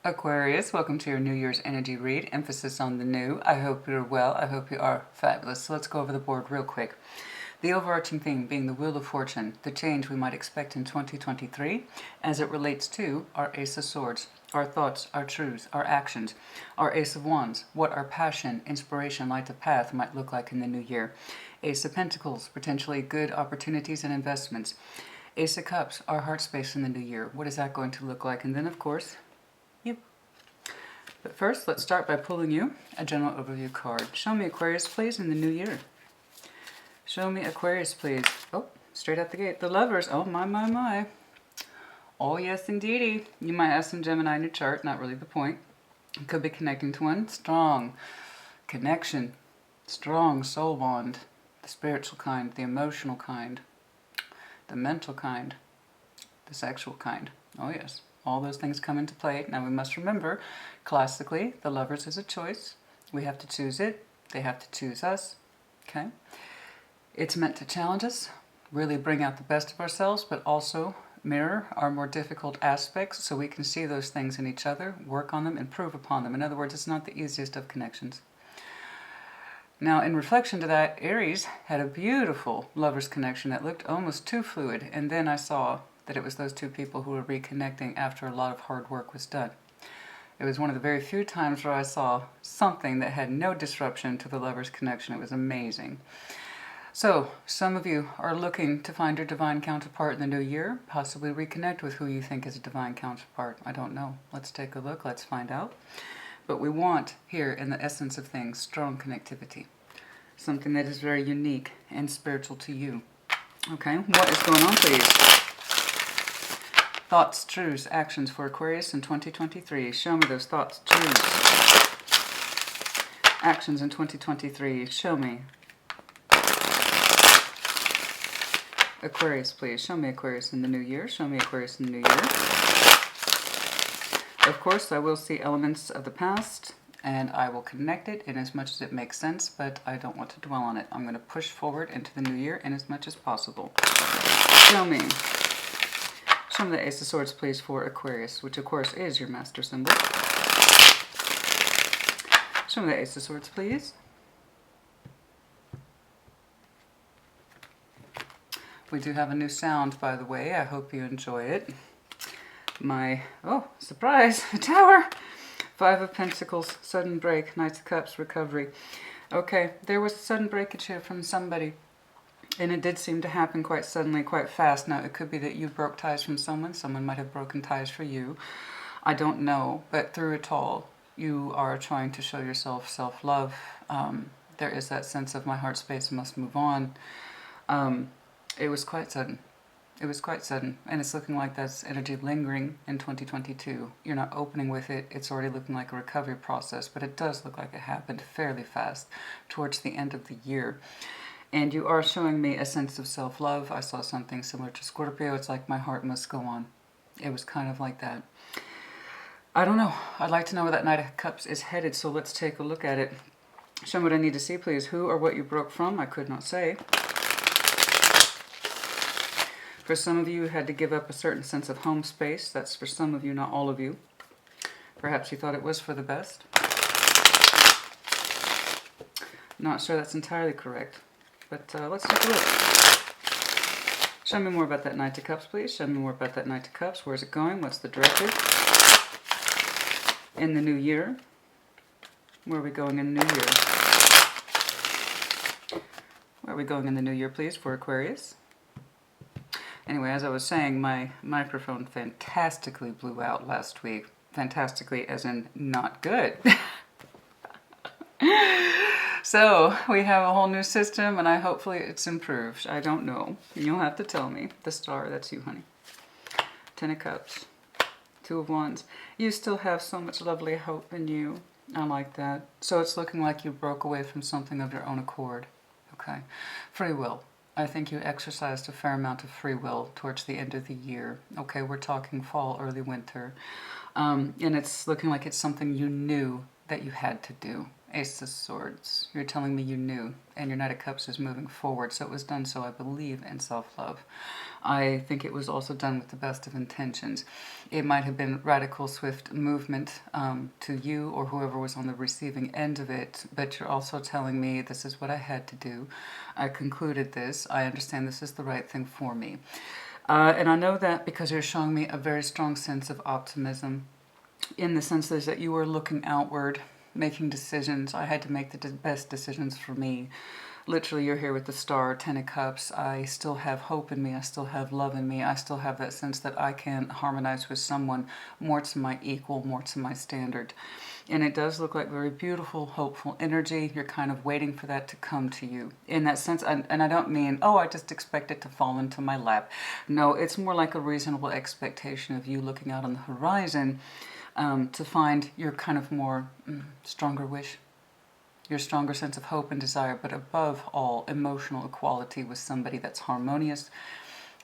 Aquarius, welcome to your New Year's energy read. Emphasis on the new. I hope you're well. I hope you are fabulous. So let's go over the board real quick. The overarching theme being the Wheel of Fortune, the change we might expect in 2023 as it relates to our Ace of Swords, our thoughts, our truths, our actions, our Ace of Wands, what our passion, inspiration, light of path might look like in the new year. Ace of Pentacles, potentially good opportunities and investments. Ace of Cups, our heart space in the new year. What is that going to look like? And then, of course, you. But first, let's start by pulling you a general overview card. Show me Aquarius, please, in the new year. Show me Aquarius, please. Oh, straight out the gate. The Lovers. Oh, my. Oh, yes, indeedy. You might have some Gemini in your chart. Not really the point. You could be connecting to one strong connection, strong soul bond, the spiritual kind, the emotional kind, the mental kind, the sexual kind. Oh, yes. All those things come into play. Now, we must remember, classically, the Lovers is a choice. We have to choose it. They have to choose us. Okay? It's meant to challenge us, really bring out the best of ourselves, but also mirror our more difficult aspects so we can see those things in each other, work on them, improve upon them. In other words, it's not the easiest of connections. Now, in reflection to that, Aries had a beautiful Lovers connection that looked almost too fluid, and then I saw that it was those two people who were reconnecting after a lot of hard work was done. It was one of the very few times where I saw something that had no disruption to the Lovers connection. It was amazing. So, some of you are looking to find your divine counterpart in the new year, possibly reconnect with who you think is a divine counterpart. I don't know. Let's take a look. Let's find out. But we want, here in the essence of things, strong connectivity. Something that is very unique and spiritual to you. Okay, what is going on, please? Thoughts, truths, actions for Aquarius in 2023. Show me those thoughts, truths, actions in 2023. Show me. Aquarius, please. Show me Aquarius in the new year. Show me Aquarius in the new year. Of course, I will see elements of the past, and I will connect it in as much as it makes sense, but I don't want to dwell on it. I'm going to push forward into the new year in as much as possible. Show me. Show me the Ace of Swords, please, for Aquarius, which, of course, is your master symbol. Show me the Ace of Swords, please. We do have a new sound, by the way. I hope you enjoy it. Oh, surprise, a Tower. Five of Pentacles, sudden break, Knights of Cups, recovery. Okay, there was a sudden breakage here from somebody. And it did seem to happen quite suddenly, quite fast. Now, it could be that you broke ties from someone. Someone might have broken ties for you. I don't know. But through it all, you are trying to show yourself self-love. There is that sense of my heart space must move on. It was quite sudden. It was quite sudden. And it's looking like that's energy lingering in 2022. You're not opening with it. It's already looking like a recovery process. But it does look like it happened fairly fast towards the end of the year. And you are showing me a sense of self-love. I saw something similar to Scorpio. It's like my heart must go on. It was kind of like that. I don't know. I'd like to know where that Knight of Cups is headed, so let's take a look at it. Show me what I need to see, please. Who or what you broke from, I could not say. For some of you, you had to give up a certain sense of home space. That's for some of you, not all of you. Perhaps you thought it was for the best. Not sure that's entirely correct. But let's take a look. Show me more about that Knight of Cups, please. Show me more about that Knight of Cups. Where's it going? What's the directive? In the new year. Where are we going in the new year? Where are we going in the new year, please, for Aquarius? Anyway, as I was saying, my microphone fantastically blew out last week. Fantastically, as in not good. So, we have a whole new system, and hopefully it's improved. I don't know. You'll have to tell me. The star, that's you, honey. Ten of Cups. Two of Wands. You still have so much lovely hope in you. I like that. So it's looking like you broke away from something of your own accord. Okay. Free will. I think you exercised a fair amount of free will towards the end of the year. Okay, we're talking fall, early winter. And it's looking like it's something you knew that you had to do. Ace of Swords. You're telling me you knew, and your Knight of Cups is moving forward. So it was done so, I believe, in self-love. I think it was also done with the best of intentions. It might have been radical, swift movement to you or whoever was on the receiving end of it, but you're also telling me this is what I had to do. I concluded this. I understand this is the right thing for me. And I know that because you're showing me a very strong sense of optimism, in the sense that you were looking outward, making decisions. I had to make the best decisions for me. Literally, you're here with the Star, 10 of Cups. I still have hope in me. I still have love in me. I still have that sense that I can harmonize with someone more to my equal, more to my standard. And it does look like very beautiful, hopeful energy. You're kind of waiting for that to come to you. In that sense, and I don't mean, oh, I just expect it to fall into my lap. No, it's more like a reasonable expectation of you looking out on the horizon to find your kind of more stronger wish, your stronger sense of hope and desire, but above all, emotional equality with somebody that's harmonious.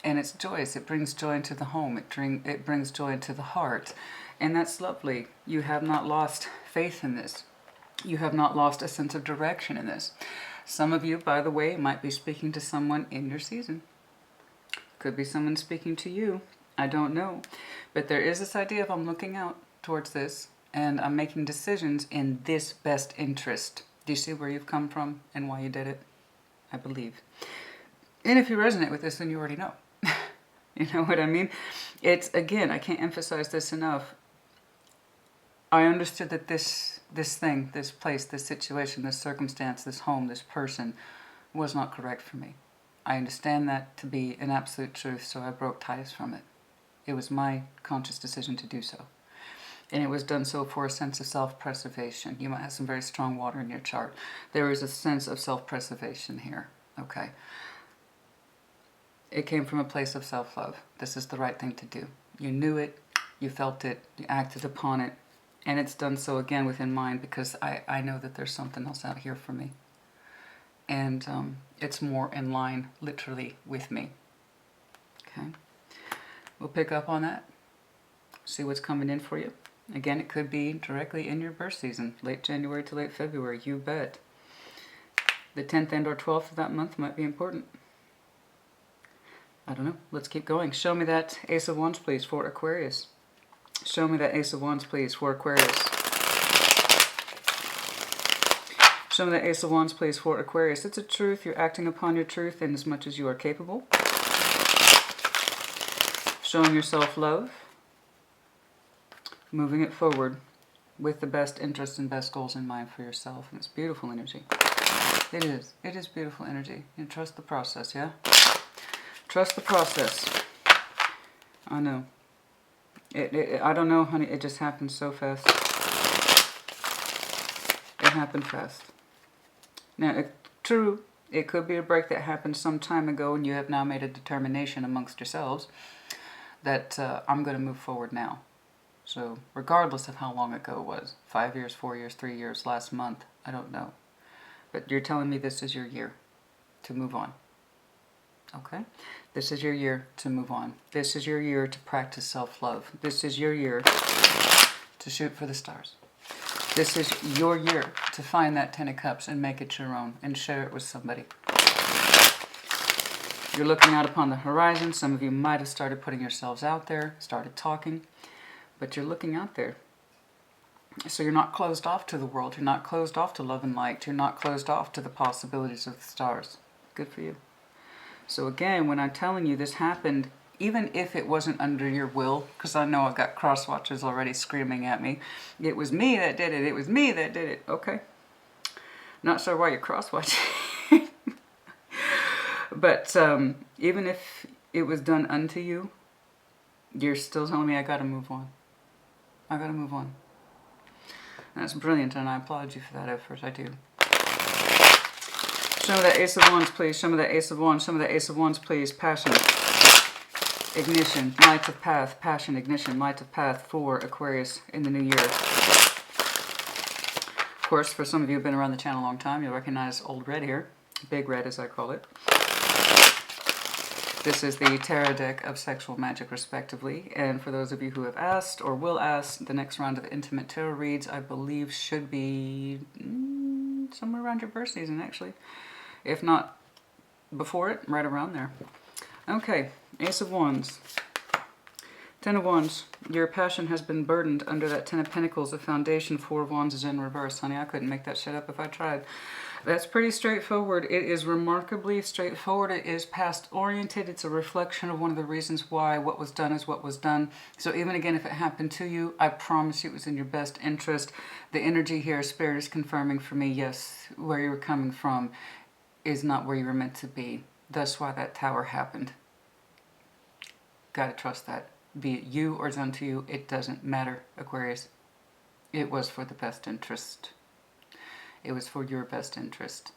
And it's joyous. It brings joy into the home. It brings joy into the heart. And that's lovely. You have not lost faith in this. You have not lost a sense of direction in this. Some of you, by the way, might be speaking to someone in your season. Could be someone speaking to you. I don't know. But there is this idea of I'm looking out towards this and I'm making decisions in this best interest. Do you see where you've come from and why you did it? I believe. And if you resonate with this, then you already know. You know what I mean? It's, again, I can't emphasize this enough. I understood that this thing, this place, this situation, this circumstance, this home, this person was not correct for me. I understand that to be an absolute truth, so I broke ties from it. It was my conscious decision to do so. And it was done so for a sense of self-preservation. You might have some very strong water in your chart. There is a sense of self-preservation here. Okay. It came from a place of self-love. This is the right thing to do. You knew it, you felt it, you acted upon it, and it's done so again within mind because I know that there's something else out here for me. And it's more in line, literally, with me. Okay. We'll pick up on that, see what's coming in for you. Again, it could be directly in your birth season, late January to late February, you bet. The 10th and or 12th of that month might be important. I don't know. Let's keep going. Show me that Ace of Wands, please, for Aquarius. Show me that Ace of Wands, please, for Aquarius. Show me that Ace of Wands, please, for Aquarius. It's a truth. You're acting upon your truth in as much as you are capable. Showing your self-love. Moving it forward with the best interests and best goals in mind for yourself. And it's beautiful energy. It is. It is beautiful energy. You trust the process, yeah? Trust the process. I know. I don't know, honey. It just happened so fast. It happened fast. Now, true, it could be a break that happened some time ago and you have now made a determination amongst yourselves that I'm going to move forward now. So regardless of how long ago it was, 5 years, 4 years, 3 years, last month, I don't know. But you're telling me this is your year to move on. Okay? This is your year to move on. This is your year to practice self-love. This is your year to shoot for the stars. This is your year to find that 10 of Cups and make it your own and share it with somebody. You're looking out upon the horizon. Some of you might have started putting yourselves out there, started talking. But you're looking out there. So you're not closed off to the world. You're not closed off to love and light. You're not closed off to the possibilities of the stars. Good for you. So again, when I'm telling you this happened, even if it wasn't under your will, because I know I've got cross-watchers already screaming at me, it was me that did it. It was me that did it. Okay. Not sure why you're cross-watching. But even if it was done unto you, you're still telling me I got to move on. I gotta move on. That's brilliant, and I applaud you for that effort. I do. Show me that Ace of Wands, please. Show me that Ace of Wands. Show me that Ace of Wands, please. Passion. Ignition. Light of path. Passion. Ignition. Light of path for Aquarius in the new year. Of course, for some of you who've been around the channel a long time, you'll recognize Old Red here. Big Red, as I call it. This is the tarot deck of sexual magic, respectively. And for those of you who have asked or will ask, the next round of intimate tarot reads, I believe, should be somewhere around your birth season, actually. If not before it, right around there. Okay, Ace of Wands. Ten of Wands. Your passion has been burdened under that Ten of Pentacles. The foundation, Four of Wands is in reverse. Honey, I couldn't make that shit up if I tried. That's pretty straightforward. It is remarkably straightforward. It is past oriented. It's a reflection of one of the reasons why what was done is what was done. So even again, if it happened to you, I promise you it was in your best interest. The energy here, Spirit is confirming for me, yes, where you were coming from is not where you were meant to be. That's why that tower happened. Gotta trust that. Be it you or done to you, it doesn't matter, Aquarius. It was for the best interest. It was for your best interest.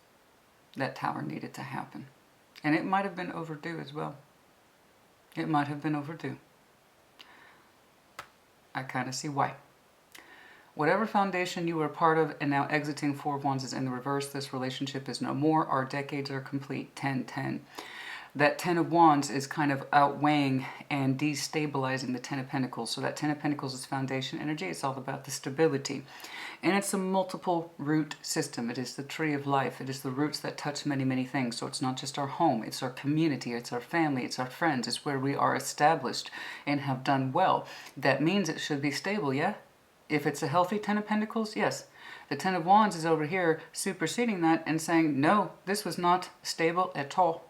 That tower needed to happen. And it might have been overdue as well. It might have been overdue. I kind of see why. Whatever foundation you were part of and now exiting, Four of Wands is in the reverse. This relationship is no more. Our decades are complete. 10-10. That Ten of Wands is kind of outweighing and destabilizing the Ten of Pentacles. So that Ten of Pentacles is foundation energy. It's all about the stability. And it's a multiple root system. It is the tree of life. It is the roots that touch many, many things. So it's not just our home. It's our community. It's our family. It's our friends. It's where we are established and have done well. That means it should be stable, yeah? If it's a healthy Ten of Pentacles, yes. The Ten of Wands is over here superseding that and saying, no, this was not stable at all.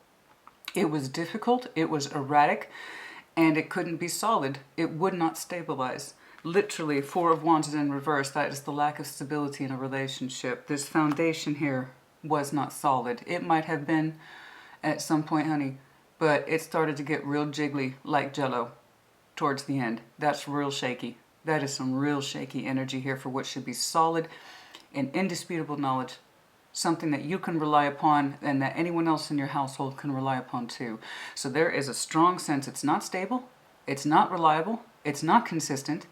It was difficult, it was erratic, and it couldn't be solid. It would not stabilize. Literally, Four of Wands is in reverse. That is the lack of stability in a relationship. This foundation here was not solid. It might have been at some point, honey, but it started to get real jiggly like Jell-O towards the end. That's real shaky. That is some real shaky energy here for what should be solid and indisputable knowledge. Something that you can rely upon and that anyone else in your household can rely upon too. So there is a strong sense it's not stable, it's not reliable, it's not consistent,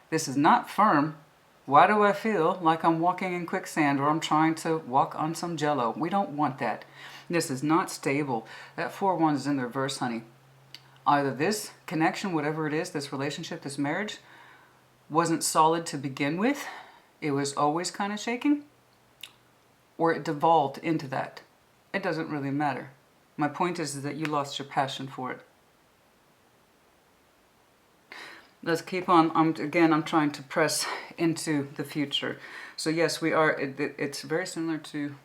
this is not firm. Why do I feel like I'm walking in quicksand or I'm trying to walk on some Jell-O? We don't want that. This is not stable. That Four of Wands is in the reverse, honey. Either this connection, whatever it is, this relationship, this marriage, wasn't solid to begin with. It was always kind of shaking. Or it devolved into that. It doesn't really matter. My point is that you lost your passion for it. Let's keep on. I'm trying to press into the future. So yes, we are. It's very similar to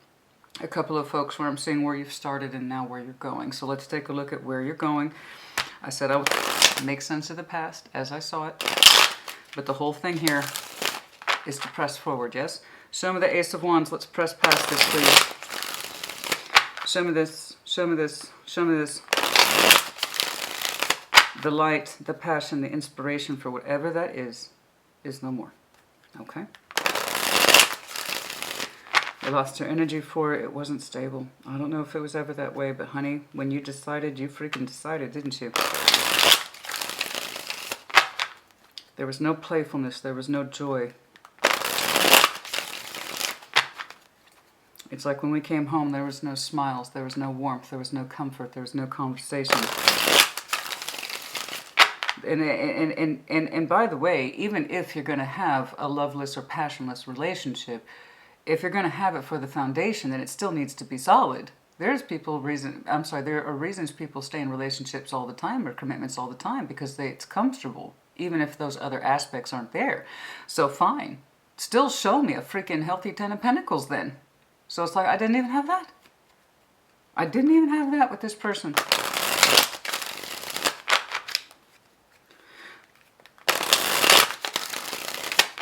a couple of folks where I'm seeing where you've started and now where you're going. So let's take a look at where you're going. I said I would make sense of the past as I saw it. But the whole thing here is to press forward, yes? Show me the Ace of Wands. Let's press past this, please. Show me this. Show me this. Show me this. The light, the passion, the inspiration for whatever that is no more. Okay? You lost your energy for it. It wasn't stable. I don't know if it was ever that way, but honey, when you decided, you freaking decided, didn't you? There was no playfulness. There was no joy. It's like when we came home, there was no smiles, there was no warmth, there was no comfort, there was no conversation. And by the way, even if you're going to have a loveless or passionless relationship, if you're going to have it for the foundation, then it still needs to be solid. There are reasons people stay in relationships all the time or commitments all the time because it's comfortable, even if those other aspects aren't there. So fine, still show me a freaking healthy Ten of Pentacles then. So it's like, I didn't even have that. I didn't even have that with this person.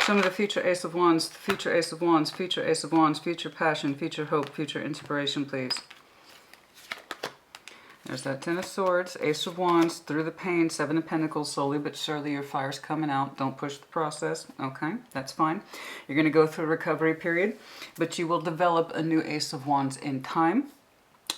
Show me the future Ace of Wands, future Ace of Wands, future Ace of Wands, future passion, future hope, future inspiration, please. There's that Ten of Swords, Ace of Wands, through the pain, Seven of Pentacles, slowly but surely your fire's coming out. Don't push the process. Okay, that's fine. You're going to go through a recovery period, but you will develop a new Ace of Wands in time.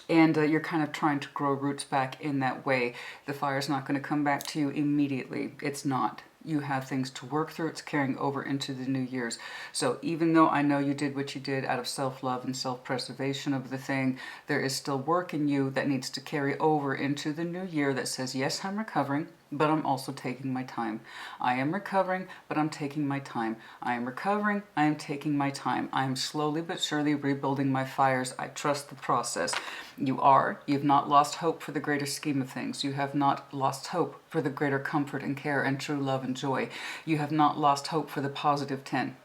And you're kind of trying to grow roots back in that way. The fire's not going to come back to you immediately. It's not. You have things to work through. It's carrying over into the new years. So even though I know you did what you did out of self-love and self-preservation of the thing, there is still work in you that needs to carry over into the new year that says, yes, I'm recovering, but I'm also taking my time. I am recovering, but I'm taking my time. I am recovering, I am taking my time. I am slowly but surely rebuilding my fires. I trust the process. You've not lost hope for the greater scheme of things. You have not lost hope for the greater comfort and care and true love and joy. You have not lost hope for the positive 10.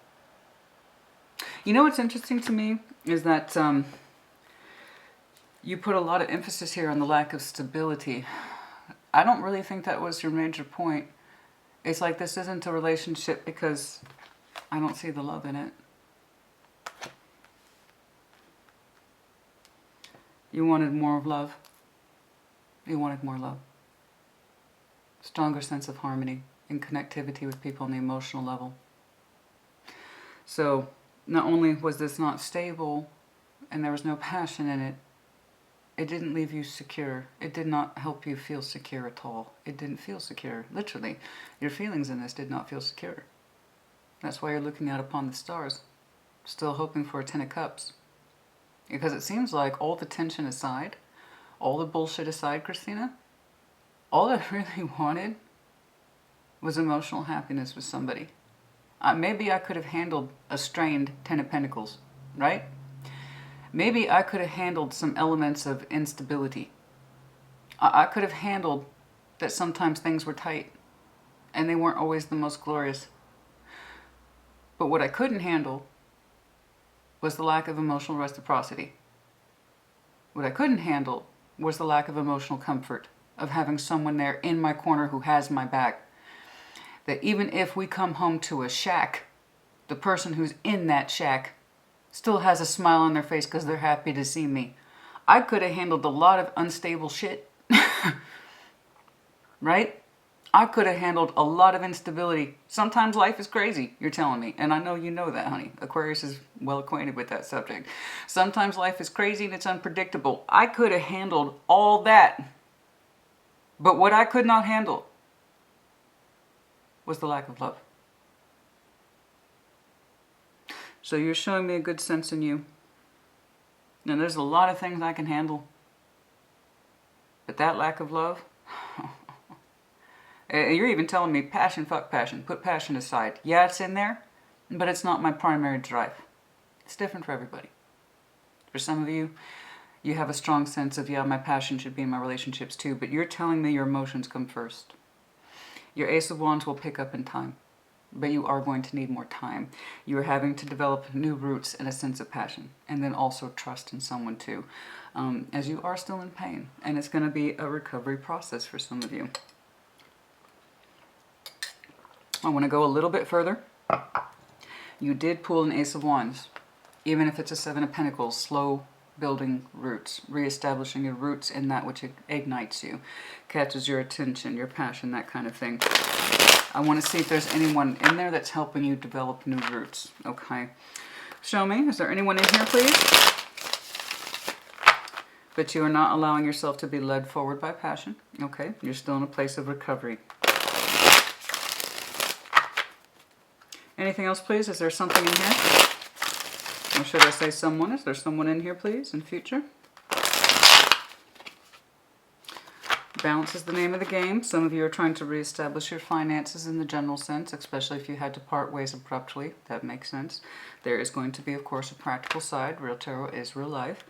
You know what's interesting to me is that you put a lot of emphasis here on the lack of stability. I don't really think that was your major point. It's like this isn't a relationship because I don't see the love in it. You wanted more of love. You wanted more love. Stronger sense of harmony and connectivity with people on the emotional level. So not only was this not stable and there was no passion in it, it didn't leave you secure. It did not help you feel secure at all. It didn't feel secure. Literally, your feelings in this did not feel secure. That's why you're looking out upon the stars, still hoping for a 10 of cups. Because it seems like all the tension aside, all the bullshit aside, Christina, all I really wanted was emotional happiness with somebody. Maybe I could have handled a strained 10 of Pentacles, right? Maybe I could have handled some elements of instability. I could have handled that sometimes things were tight and they weren't always the most glorious. But what I couldn't handle was the lack of emotional reciprocity. What I couldn't handle was the lack of emotional comfort, of having someone there in my corner who has my back. That even if we come home to a shack, the person who's in that shack still has a smile on their face because they're happy to see me. I could have handled a lot of unstable shit. Right? I could have handled a lot of instability. Sometimes life is crazy, you're telling me. And I know you know that, honey. Aquarius is well acquainted with that subject. Sometimes life is crazy and it's unpredictable. I could have handled all that. But what I could not handle was the lack of love. So you're showing me a good sense in you. Now there's a lot of things I can handle. But that lack of love, you're even telling me passion, fuck passion. Put passion aside. Yeah, it's in there, but it's not my primary drive. It's different for everybody. For some of you, you have a strong sense of, yeah, my passion should be in my relationships too, but you're telling me your emotions come first. Your Ace of Wands will pick up in time, but you are going to need more time. You are having to develop new roots and a sense of passion, and then also trust in someone too, as you are still in pain, and it's going to be a recovery process for some of you. I want to go a little bit further. You did pull an Ace of Wands, even if it's a Seven of Pentacles, slow building roots, reestablishing your roots in that which ignites you, catches your attention, your passion, that kind of thing. I want to see if there's anyone in there that's helping you develop new roots. Okay. Show me. Is there anyone in here, please? But you are not allowing yourself to be led forward by passion. Okay. You're still in a place of recovery. Anything else, please? Is there something in here? Or should I say someone? Is there someone in here, please, in future? Balance is the name of the game. Some of you are trying to reestablish your finances in the general sense, especially if you had to part ways abruptly. That makes sense. There is going to be, of course, a practical side. Real tarot is real life.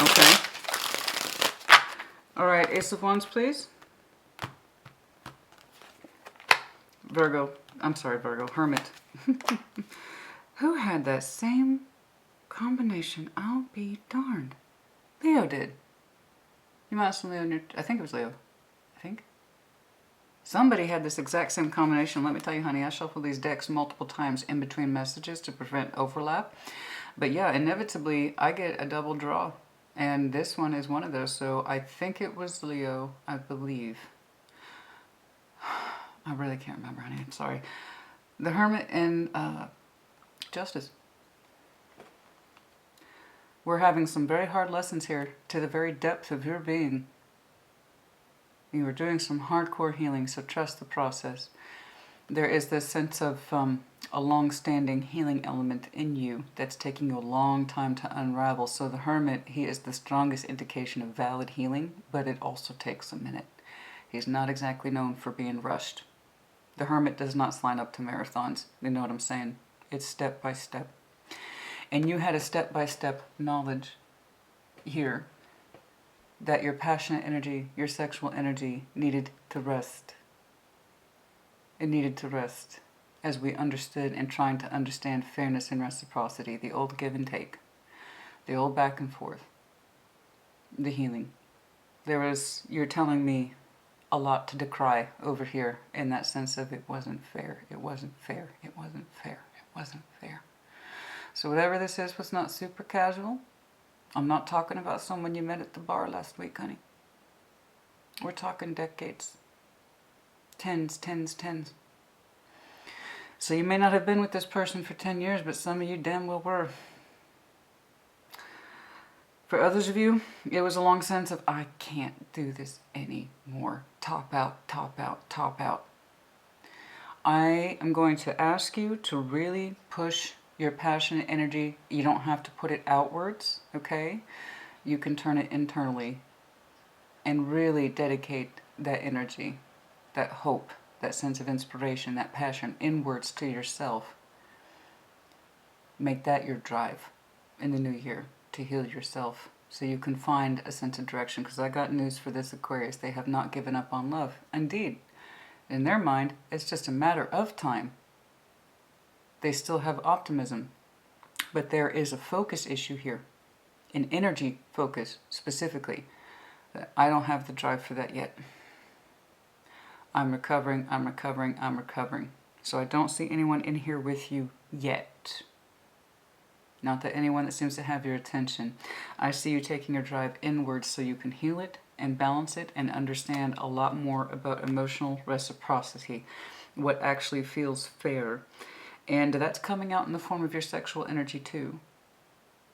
Okay. All right, Ace of Wands, please. Virgo. I'm sorry, Virgo. Hermit. Who had that same combination? I'll be darned. Leo did. You might have some Leo in your... I think it was Leo. I think. Somebody had this exact same combination. Let me tell you, honey, I shuffle these decks multiple times in between messages to prevent overlap. But yeah, inevitably, I get a double draw. And this one is one of those. So I think it was Leo, I believe. I really can't remember, honey. I'm sorry. The Hermit and Justice. We're having some very hard lessons here to the very depth of your being. You are doing some hardcore healing, so trust the process. There is this sense of a long-standing healing element in you that's taking you a long time to unravel. So the Hermit, he is the strongest indication of valid healing, but it also takes a minute. He's not exactly known for being rushed. The Hermit does not sign up to marathons. You know what I'm saying? It's step by step. And you had a step-by-step knowledge here that your passionate energy, your sexual energy needed to rest. It needed to rest as we understood and trying to understand fairness and reciprocity, the old give and take, the old back and forth, the healing. You're telling me a lot to decry over here in that sense of it wasn't fair, it wasn't fair, it wasn't fair, it wasn't fair. So whatever this is was not super casual. I'm not talking about someone you met at the bar last week, honey. We're talking decades. Tens. So you may not have been with this person for 10 years, but some of you damn well were. For others of you, it was a long sense of, I can't do this anymore. Top out, top out, top out. I am going to ask you to really push your passionate energy. You don't have to put it outwards, okay? You can turn it internally and really dedicate that energy, that hope, that sense of inspiration, that passion inwards to yourself. Make that your drive in the new year to heal yourself so you can find a sense of direction. Because I got news for this Aquarius. They have not given up on love. Indeed, in their mind, it's just a matter of time. They still have optimism. But there is a focus issue here, an energy focus specifically. I don't have the drive for that yet. I'm recovering. So I don't see anyone in here with you yet. Not that anyone that seems to have your attention. I see you taking your drive inwards so you can heal it and balance it and understand a lot more about emotional reciprocity, what actually feels fair. And that's coming out in the form of your sexual energy too.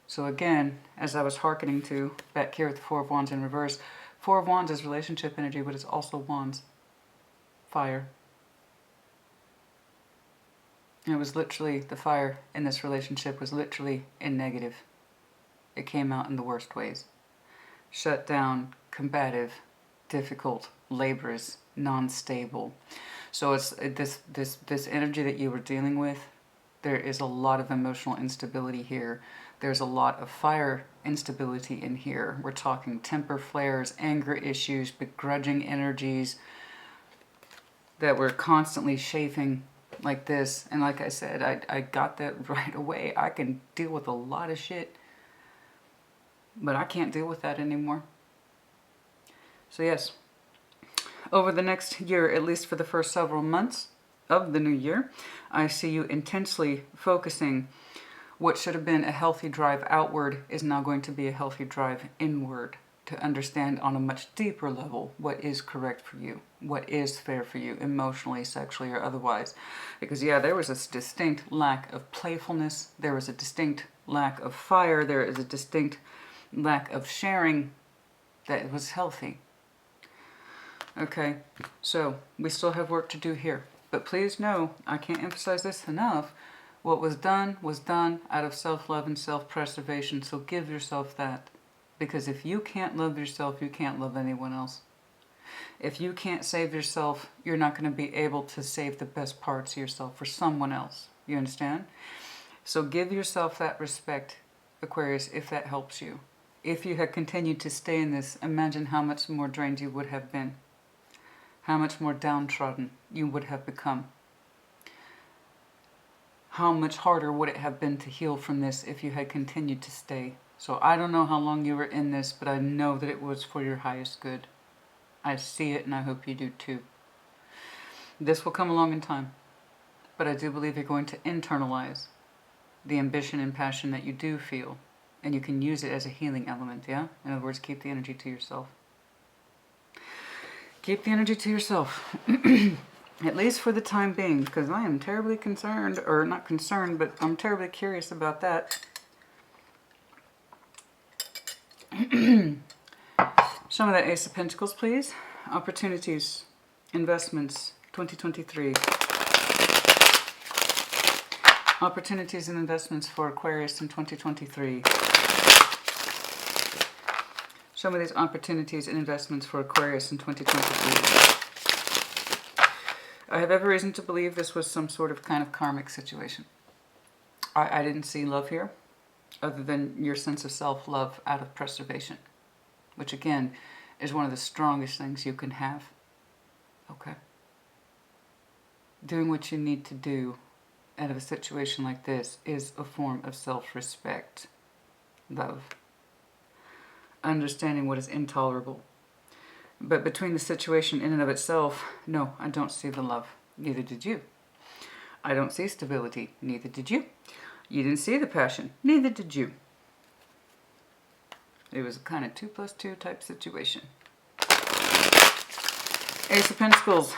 So again, as I was hearkening to back here with the Four of Wands in reverse, Four of Wands is relationship energy, but it's also wands. Fire. It was literally, the fire in this relationship was literally in negative. It came out in the worst ways. Shut down, combative, difficult, laborious, non-stable. So it's this energy that you were dealing with. There is a lot of emotional instability here. There's a lot of fire instability in here. We're talking temper flares, anger issues, begrudging energies that were constantly chafing like this. And like I said, I got that right away. I can deal with a lot of shit, but I can't deal with that anymore. So yes, over the next year, at least for the first several months of the new year, I see you intensely focusing. What should have been a healthy drive outward is now going to be a healthy drive inward, to understand on a much deeper level what is correct for you, what is fair for you, emotionally, sexually, or otherwise. Because yeah, there was a distinct lack of playfulness, there was a distinct lack of fire, there is a distinct lack of sharing that was healthy. Okay, so we still have work to do here. But please know, I can't emphasize this enough, what was done out of self-love and self-preservation, so give yourself that. Because if you can't love yourself, you can't love anyone else. If you can't save yourself, you're not going to be able to save the best parts of yourself for someone else. You understand? So give yourself that respect, Aquarius, if that helps you. If you had continued to stay in this, imagine how much more drained you would have been. How much more downtrodden you would have become. How much harder would it have been to heal from this if you had continued to stay? So I don't know how long you were in this, but I know that it was for your highest good. I see it, and I hope you do too. This will come along in time, but I do believe you're going to internalize the ambition and passion that you do feel, and you can use it as a healing element, yeah? In other words, keep the energy to yourself. Keep the energy to yourself. At least for the time being, because I am terribly concerned, or not concerned, but I'm terribly curious about that. Some of that Ace of Pentacles, please. Opportunities, investments, 2023. Opportunities and investments for Aquarius in 2023. Show me these opportunities and investments for Aquarius in 2023. I have every reason to believe this was some sort of kind of karmic situation. I didn't see love here, other than your sense of self-love out of preservation, which again is one of the strongest things you can have. Okay? Doing what you need to do out of a situation like this is a form of self-respect, love. Understanding what is intolerable. But between the situation in and of itself, no, I don't see the love. Neither did you. I don't see stability. Neither did you. You didn't see the passion. Neither did you. It was a kind of 2 + 2 type situation. Ace of Pentacles.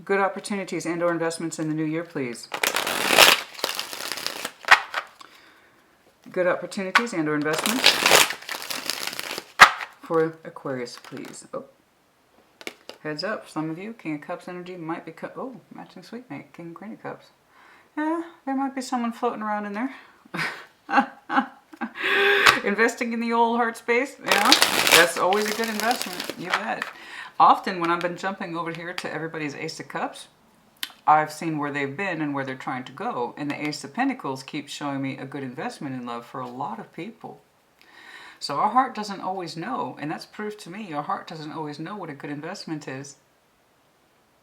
Good opportunities and or investments in the new year, please. Good opportunities and or investments for Aquarius, please. Oh, heads up, some of you, King of Cups energy might be... Oh, matching sweet mate, King and Queen of Cups. Yeah, there might be someone floating around in there. Investing in the old heart space, yeah, that's always a good investment, you bet. Often when I've been jumping over here to everybody's Ace of Cups, I've seen where they've been and where they're trying to go. And the Ace of Pentacles keeps showing me a good investment in love for a lot of people. So our heart doesn't always know, and that's proof to me, our heart doesn't always know what a good investment is.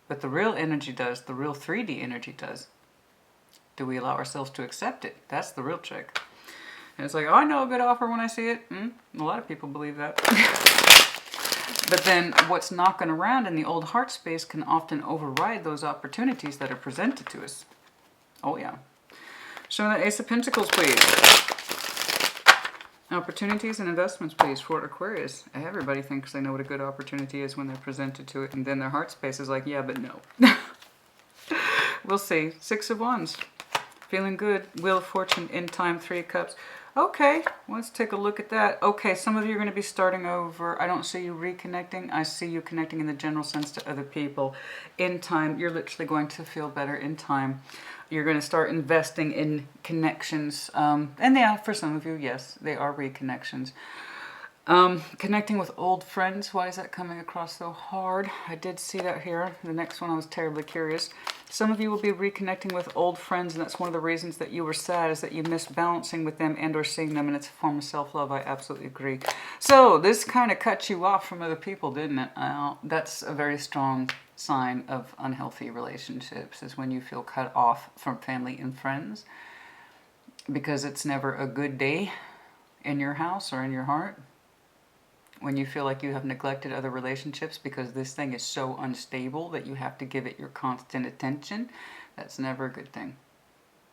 But the real energy does, the real 3D energy does. Do we allow ourselves to accept it? That's the real trick. And it's like, oh, I know a good offer when I see it. A lot of people believe that. But then what's knocking around in the old heart space can often override those opportunities that are presented to us. Oh, yeah. Show that Ace of Pentacles, please. Opportunities and investments, please, for Aquarius. Everybody thinks they know what a good opportunity is when they're presented to it, and then their heart space is like, yeah, but no. We'll see. 6 of Wands. Feeling good. Wheel of Fortune, in time, 3 of Cups. Okay, let's take a look at that. Okay, some of you are going to be starting over. I don't see you reconnecting. I see you connecting in the general sense to other people. In time, you're literally going to feel better in time. You're going to start investing in connections. And yeah, for some of you, yes, they are reconnections. Connecting with old friends. Why is that coming across so hard? I did see that here. The next one I was terribly curious. Some of you will be reconnecting with old friends, and that's one of the reasons that you were sad, is that you missed balancing with them and or seeing them, and it's a form of self-love. I absolutely agree. So this kind of cut you off from other people, didn't it? That's a very strong sign of unhealthy relationships, is when you feel cut off from family and friends, because it's never a good day in your house or in your heart. When you feel like you have neglected other relationships because this thing is so unstable that you have to give it your constant attention, that's never a good thing.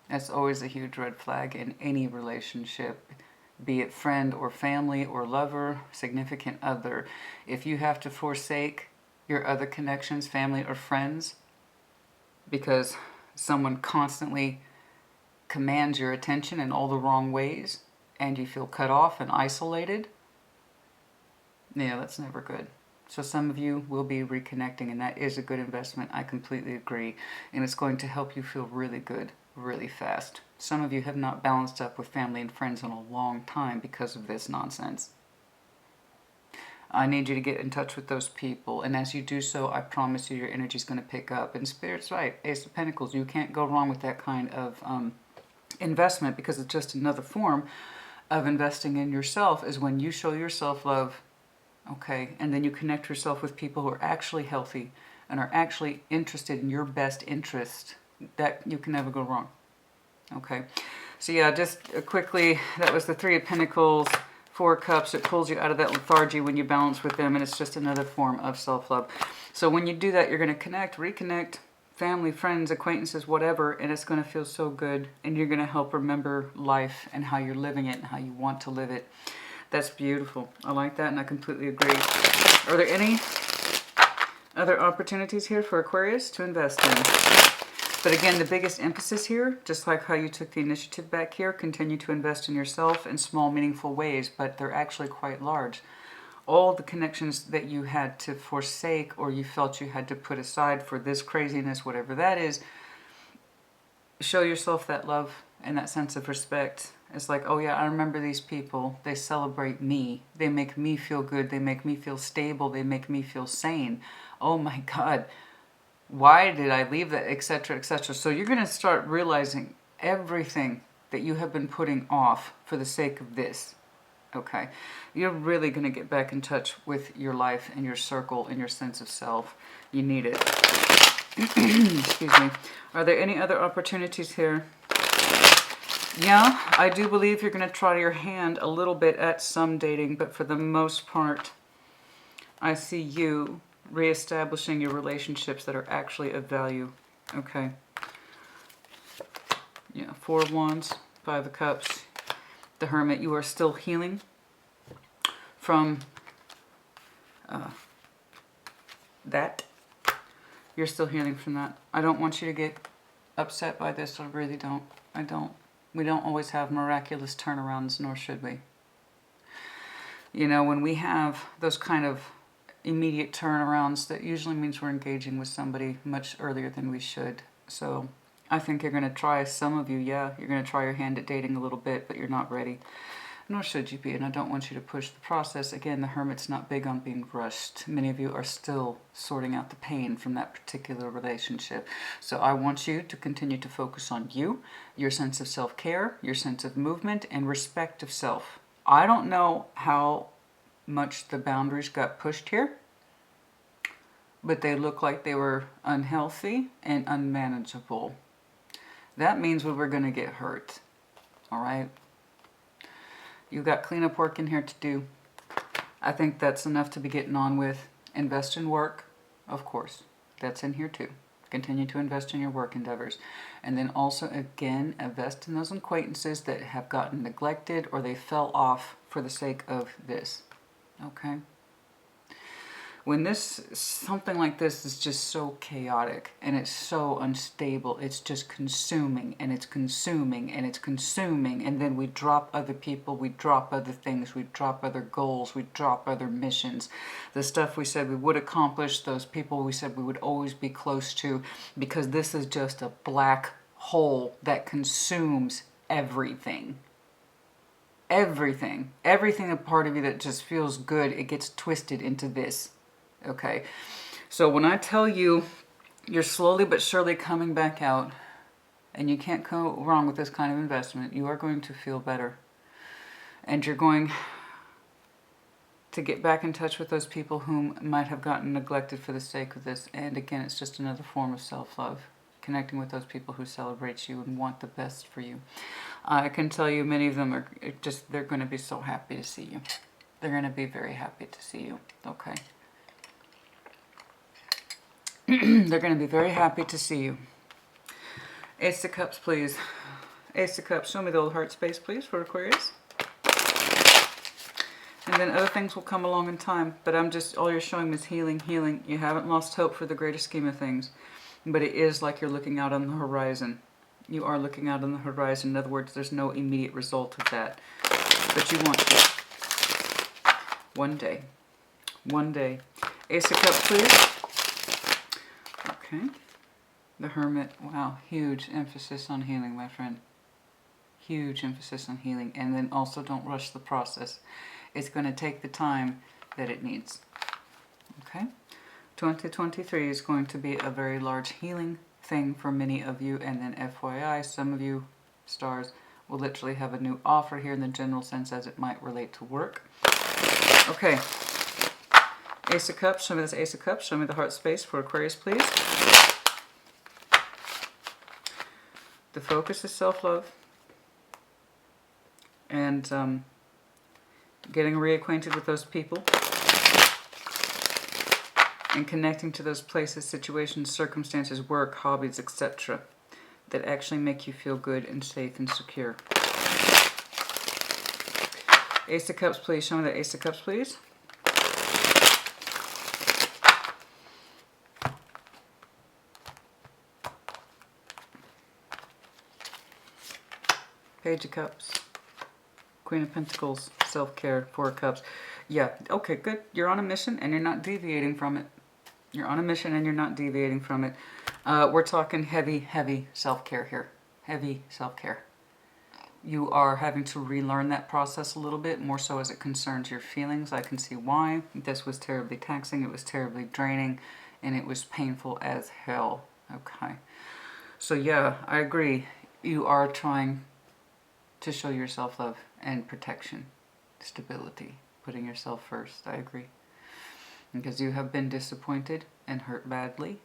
That's always a huge red flag in any relationship, be it friend or family or lover, significant other. If you have to forsake your other connections, family or friends, because someone constantly commands your attention in all the wrong ways and you feel cut off and isolated, yeah, that's never good. So some of you will be reconnecting, and that is a good investment. I completely agree. And it's going to help you feel really good, really fast. Some of you have not balanced up with family and friends in a long time because of this nonsense. I need you to get in touch with those people. And as you do so, I promise you your energy is going to pick up. And Spirit's right. Ace of Pentacles. You can't go wrong with that kind of investment, because it's just another form of investing in yourself, is when you show yourself love. Okay, and then you connect yourself with people who are actually healthy and are actually interested in your best interest. That you can never go wrong. Okay, so yeah, just quickly, that was the 3 of Pentacles, 4 of Cups. It pulls you out of that lethargy when you balance with them, and it's just another form of self-love. So when you do that, you're going to connect, reconnect, family, friends, acquaintances, whatever, and it's going to feel so good, and you're going to help remember life and how you're living it and how you want to live it. That's beautiful. I like that, and I completely agree. Are there any other opportunities here for Aquarius to invest in? But again, the biggest emphasis here, just like how you took the initiative back here, continue to invest in yourself in small, meaningful ways, but they're actually quite large. All the connections that you had to forsake or you felt you had to put aside for this craziness, whatever that is, show yourself that love And that sense of respect is like, oh yeah, I remember these people. They celebrate me. They make me feel good. They make me feel stable. They make me feel sane. Oh my God, why did I leave that, etc., etc. So you're going to start realizing everything that you have been putting off for the sake of this. Okay, you're really going to get back in touch with your life and your circle and your sense of self. You need it. Excuse me. Are there any other opportunities here? Yeah, I do believe you're going to try your hand a little bit at some dating, but for the most part, I see you reestablishing your relationships that are actually of value. Okay. Yeah, Four of Wands, Five of Cups, the Hermit. You are still healing from that. You're still healing from that. I don't want you to get upset by this. I really don't. I don't. We don't always have miraculous turnarounds, nor should we. You know, when we have those kind of immediate turnarounds, that usually means we're engaging with somebody much earlier than we should. So I think you're going to try, some of you, yeah, you're going to try your hand at dating a little bit, but you're not ready. Nor should you be, and I don't want you to push the process. Again, the Hermit's not big on being rushed. Many of you are still sorting out the pain from that particular relationship. So I want you to continue to focus on you, your sense of self-care, your sense of movement, and respect of self. I don't know how much the boundaries got pushed here, but they look like they were unhealthy and unmanageable. That means we were going to get hurt. All right? You've got cleanup work in here to do. I think that's enough to be getting on with. Invest in work, of course. That's in here too. Continue to invest in your work endeavors. And then also, again, invest in those acquaintances that have gotten neglected or they fell off for the sake of this. Okay? When something like this is just so chaotic and it's so unstable, it's just consuming and it's consuming and it's consuming, and then we drop other people, we drop other things, we drop other goals, we drop other missions. The stuff we said we would accomplish, those people we said we would always be close to, because this is just a black hole that consumes everything. Everything a part of you that just feels good, it gets twisted into this. Okay, so when I tell you you're slowly but surely coming back out, and you can't go wrong with this kind of investment, you are going to feel better. And you're going to get back in touch with those people whom might have gotten neglected for the sake of this. And again, it's just another form of self-love. Connecting with those people who celebrate you and want the best for you. I can tell you many of them are just, they're going to be so happy to see you. They're going to be very happy to see you. Okay. They're going to be very happy to see you. Ace of Cups, please. Ace of Cups, show me the old heart space, please, for Aquarius. And then other things will come along in time. But I'm just, all you're showing me is healing, healing. You haven't lost hope for the greater scheme of things. But it is like you're looking out on the horizon. You are looking out on the horizon. In other words, there's no immediate result of that. But you want to. One day. One day. Ace of Cups, please. Okay. The Hermit. Wow. Huge emphasis on healing, my friend. Huge emphasis on healing. And then also don't rush the process. It's going to take the time that it needs. Okay. 2023 is going to be a very large healing thing for many of you. And then FYI, some of you stars will literally have a new offer here in the general sense as it might relate to work. Okay. Ace of Cups. Show me this Ace of Cups. Show me the heart space for Aquarius, please. The focus is self-love. And getting reacquainted with those people. And connecting to those places, situations, circumstances, work, hobbies, etc. that actually make you feel good and safe and secure. Ace of Cups, please. Show me the Ace of Cups, please. Page of Cups. Queen of Pentacles. Self-care. Four of Cups. Yeah, okay, good. You're on a mission and you're not deviating from it. You're on a mission and you're not deviating from it. We're talking heavy, heavy self-care here. Heavy self-care. You are having to relearn that process a little bit, more so as it concerns your feelings. I can see why. This was terribly taxing, it was terribly draining, and it was painful as hell. Okay. So yeah, I agree. You are trying to show yourself love and protection, stability, putting yourself first. I agree. Because you have been disappointed and hurt badly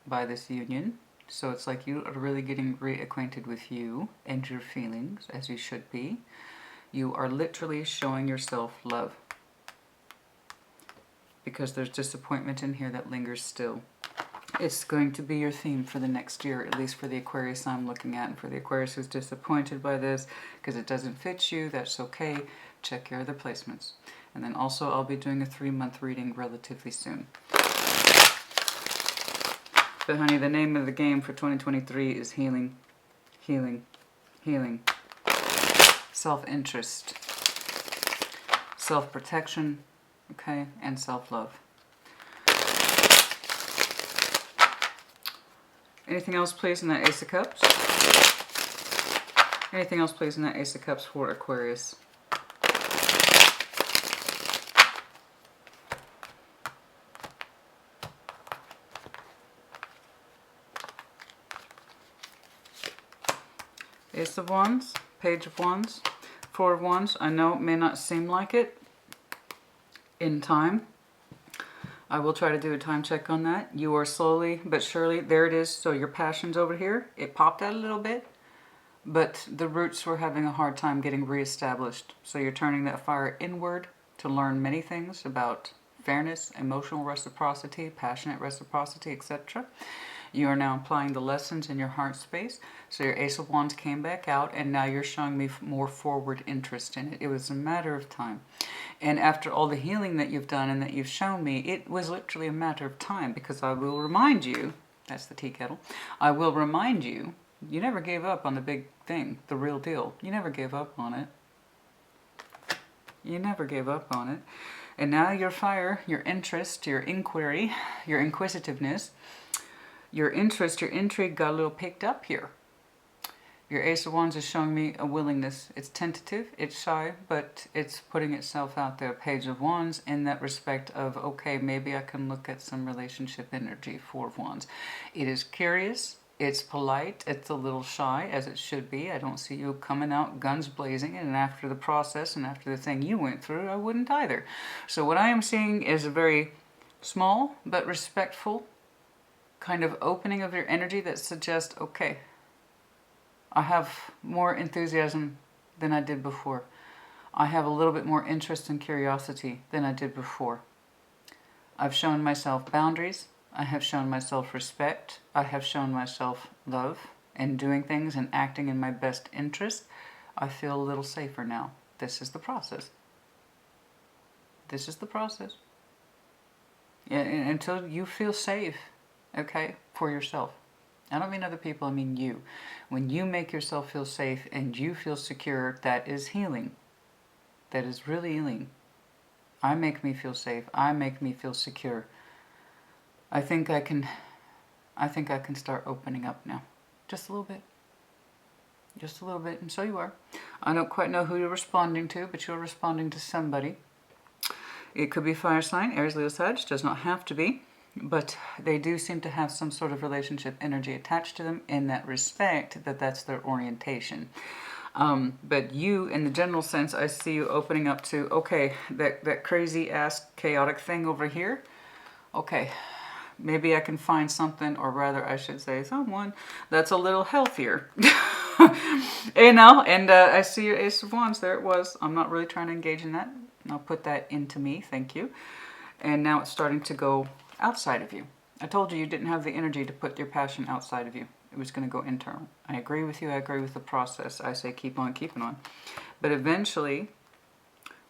by this union. So it's like you are really getting reacquainted with you and your feelings, as you should be. You are literally showing yourself love. Because there's disappointment in here that lingers still. It's going to be your theme for the next year, at least for the Aquarius I'm looking at. And for the Aquarius who's disappointed by this because it doesn't fit you, that's okay. Check your other placements. And then also I'll be doing a 3-month reading relatively soon. But honey, the name of the game for 2023 is healing, healing, healing. Self-interest, self-protection, okay, and self-love. Anything else, please, in that Ace of Cups? Anything else, please, in that Ace of Cups for Aquarius? Ace of Wands, Page of Wands, Four of Wands. I know it may not seem like it in time. I will try to do a time check on that. You are slowly but surely, there it is. So your passion's over here. It popped out a little bit, but the roots were having a hard time getting reestablished. So you're turning that fire inward to learn many things about fairness, emotional reciprocity, passionate reciprocity, etc. You are now applying the lessons in your heart space. So your Ace of Wands came back out, and now you're showing me more forward interest in it. It was a matter of time. And after all the healing that you've done and that you've shown me, it was literally a matter of time, because I will remind you, that's the tea kettle, I will remind you, you never gave up on the big thing, the real deal. You never gave up on it. You never gave up on it. And now your fire, your interest, your inquiry, your inquisitiveness, your interest, your intrigue got a little picked up here. Your Ace of Wands is showing me a willingness. It's tentative, it's shy, but it's putting itself out there. Page of Wands in that respect of, okay, maybe I can look at some relationship energy. Four of Wands. It is curious, it's polite, it's a little shy, as it should be. I don't see you coming out guns blazing, and after the process and after the thing you went through, I wouldn't either. So what I am seeing is a very small but respectful kind of opening of your energy that suggests, okay, I have more enthusiasm than I did before. I have a little bit more interest and curiosity than I did before. I've shown myself boundaries. I have shown myself respect. I have shown myself love and doing things and acting in my best interest. I feel a little safer now. This is the process. This is the process. Yeah, until you feel safe, okay, for yourself. I don't mean other people, I mean you. When you make yourself feel safe and you feel secure, that is healing. That is really healing. I make me feel safe. I make me feel secure. I think I can start opening up now. Just a little bit. Just a little bit, and so you are. I don't quite know who you're responding to, but you're responding to somebody. It could be fire sign, Aries, Leo, Sag, does not have to be. But they do seem to have some sort of relationship energy attached to them in that respect, that that's their orientation. But you, in the general sense, I see you opening up to, okay, that crazy ass chaotic thing over here. Okay, maybe I can find something, or rather I should say someone that's a little healthier. You know, and I see your Ace of Wands, there it was. I'm not really trying to engage in that. I'll put that into me, thank you. And now it's starting to go outside of you. I told you you didn't have the energy to put your passion outside of you. It was going to go internal. I agree with you. I agree with the process. I say keep on keeping on. But eventually,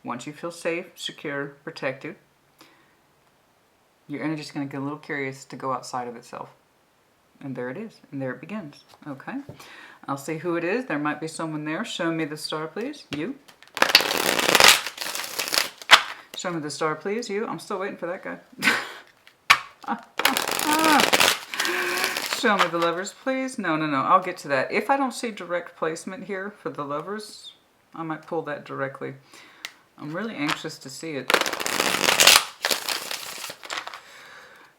once you feel safe, secure, protected, your energy is going to get a little curious to go outside of itself. And there it is. And there it begins. Okay. I'll see who it is. There might be someone there. Show me the star, please. You. Show me the star, please. You. I'm still waiting for that guy. Show me the Lovers, please. No. I'll get to that. If I don't see direct placement here for the Lovers, I might pull that directly. I'm really anxious to see it.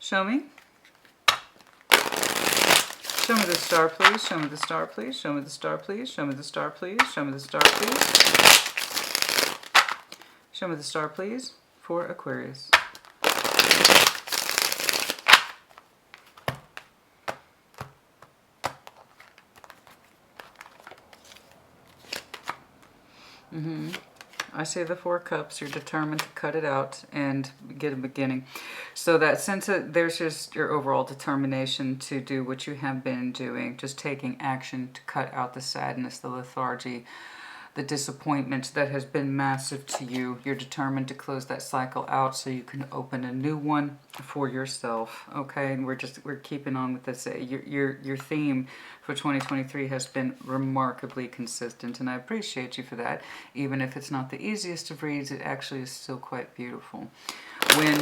Show me. Show me the Star, please. Show me the Star, please. Show me the Star, please. Show me the Star, please. Show me the Star, please. Show me the Star, please, for Aquarius. I see the Four Cups. You're determined to cut it out and get a beginning. So that sense that there's just your overall determination to do what you have been doing, just taking action to cut out the sadness, the lethargy, the disappointment that has been massive to you. You're determined to close that cycle out so you can open a new one for yourself. Okay, and we're keeping on with this. Your theme for 2023 has been remarkably consistent, and I appreciate you for that. Even if it's not the easiest of reads, it actually is still quite beautiful. When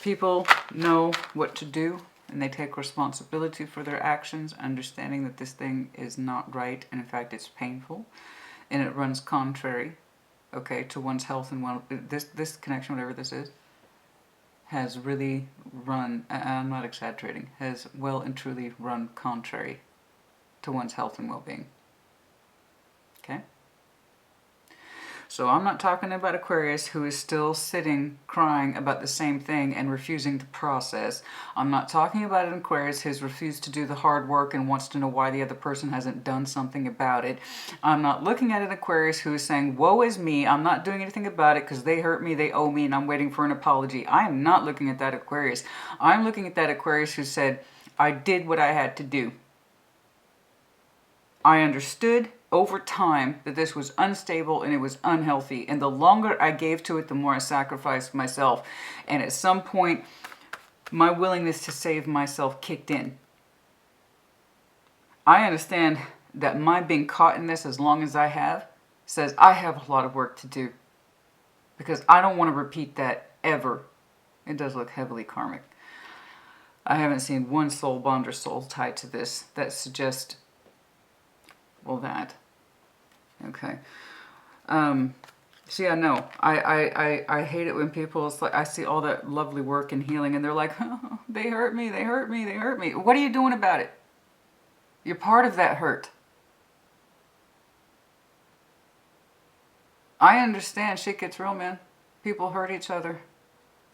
people know what to do and they take responsibility for their actions, understanding that this thing is not right, and in fact it's painful, and it runs contrary, okay, to one's health and well. This connection, whatever this is, has really run, I'm not exaggerating, has well and truly run contrary to one's health and well-being. Okay? So I'm not talking about Aquarius who is still sitting crying about the same thing and refusing to process. I'm not talking about an Aquarius who's refused to do the hard work and wants to know why the other person hasn't done something about it. I'm not looking at an Aquarius who is saying, woe is me, I'm not doing anything about it because they hurt me, they owe me, and I'm waiting for an apology. I am not looking at that Aquarius. I'm looking at that Aquarius who said, I did what I had to do. I understood over time that this was unstable and it was unhealthy, and the longer I gave to it, the more I sacrificed myself, and at some point my willingness to save myself kicked in. I understand that my being caught in this as long as I have says I have a lot of work to do, because I don't want to repeat that ever. It does look heavily karmic. I haven't seen one soul bond or soul tie to this that suggests, well, that. Okay. So yeah, no, I hate it when people, it's like, I see all that lovely work and healing and they're like, oh, they hurt me, they hurt me, they hurt me. What are you doing about it? You're part of that hurt. I understand shit gets real, man. People hurt each other.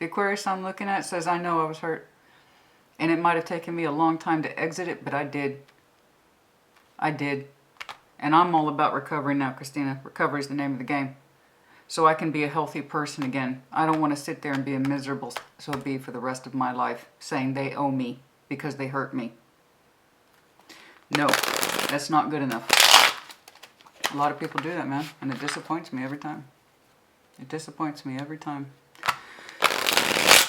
The Aquarius I'm looking at says, I know I was hurt. And it might have taken me a long time to exit it, but I did. I did. And I'm all about recovery now, Christina. Recovery is the name of the game. So I can be a healthy person again. I don't want to sit there and be a miserable SOB for the rest of my life, saying they owe me because they hurt me. No, that's not good enough. A lot of people do that, man, and it disappoints me every time. It disappoints me every time.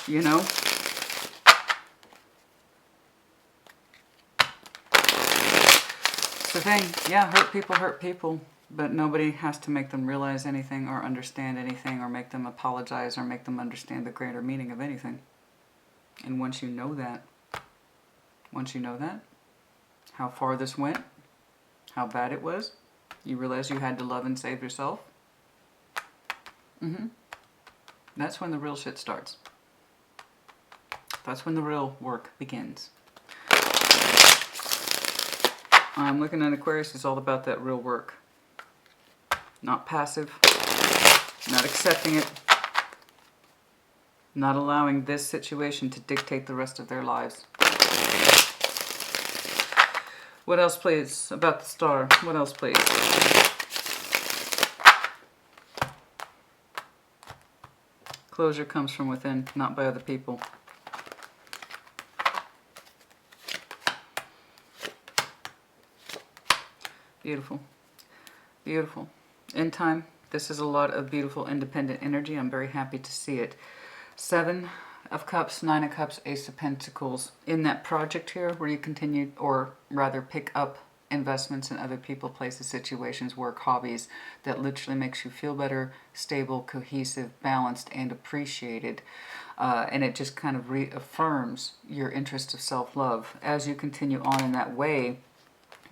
You know? The thing, yeah, hurt people, but nobody has to make them realize anything or understand anything or make them apologize or make them understand the greater meaning of anything. And once you know that, how far this went, how bad it was, you realize you had to love and save yourself. That's when the real shit starts. That's when the real work begins. I'm looking at Aquarius, it's all about that real work. Not passive, not accepting it, not allowing this situation to dictate the rest of their lives. What else, please, about the star? What else, please? Closure comes from within, not by other people. Beautiful. Beautiful. In time, this is a lot of beautiful independent energy. I'm very happy to see it. 7 of Cups, 9 of Cups, Ace of Pentacles. In that project here where you continue, or rather pick up investments in other people, places, situations, work, hobbies that literally makes you feel better, stable, cohesive, balanced, and appreciated. And it just kind of reaffirms your interest of self-love. As you continue on in that way,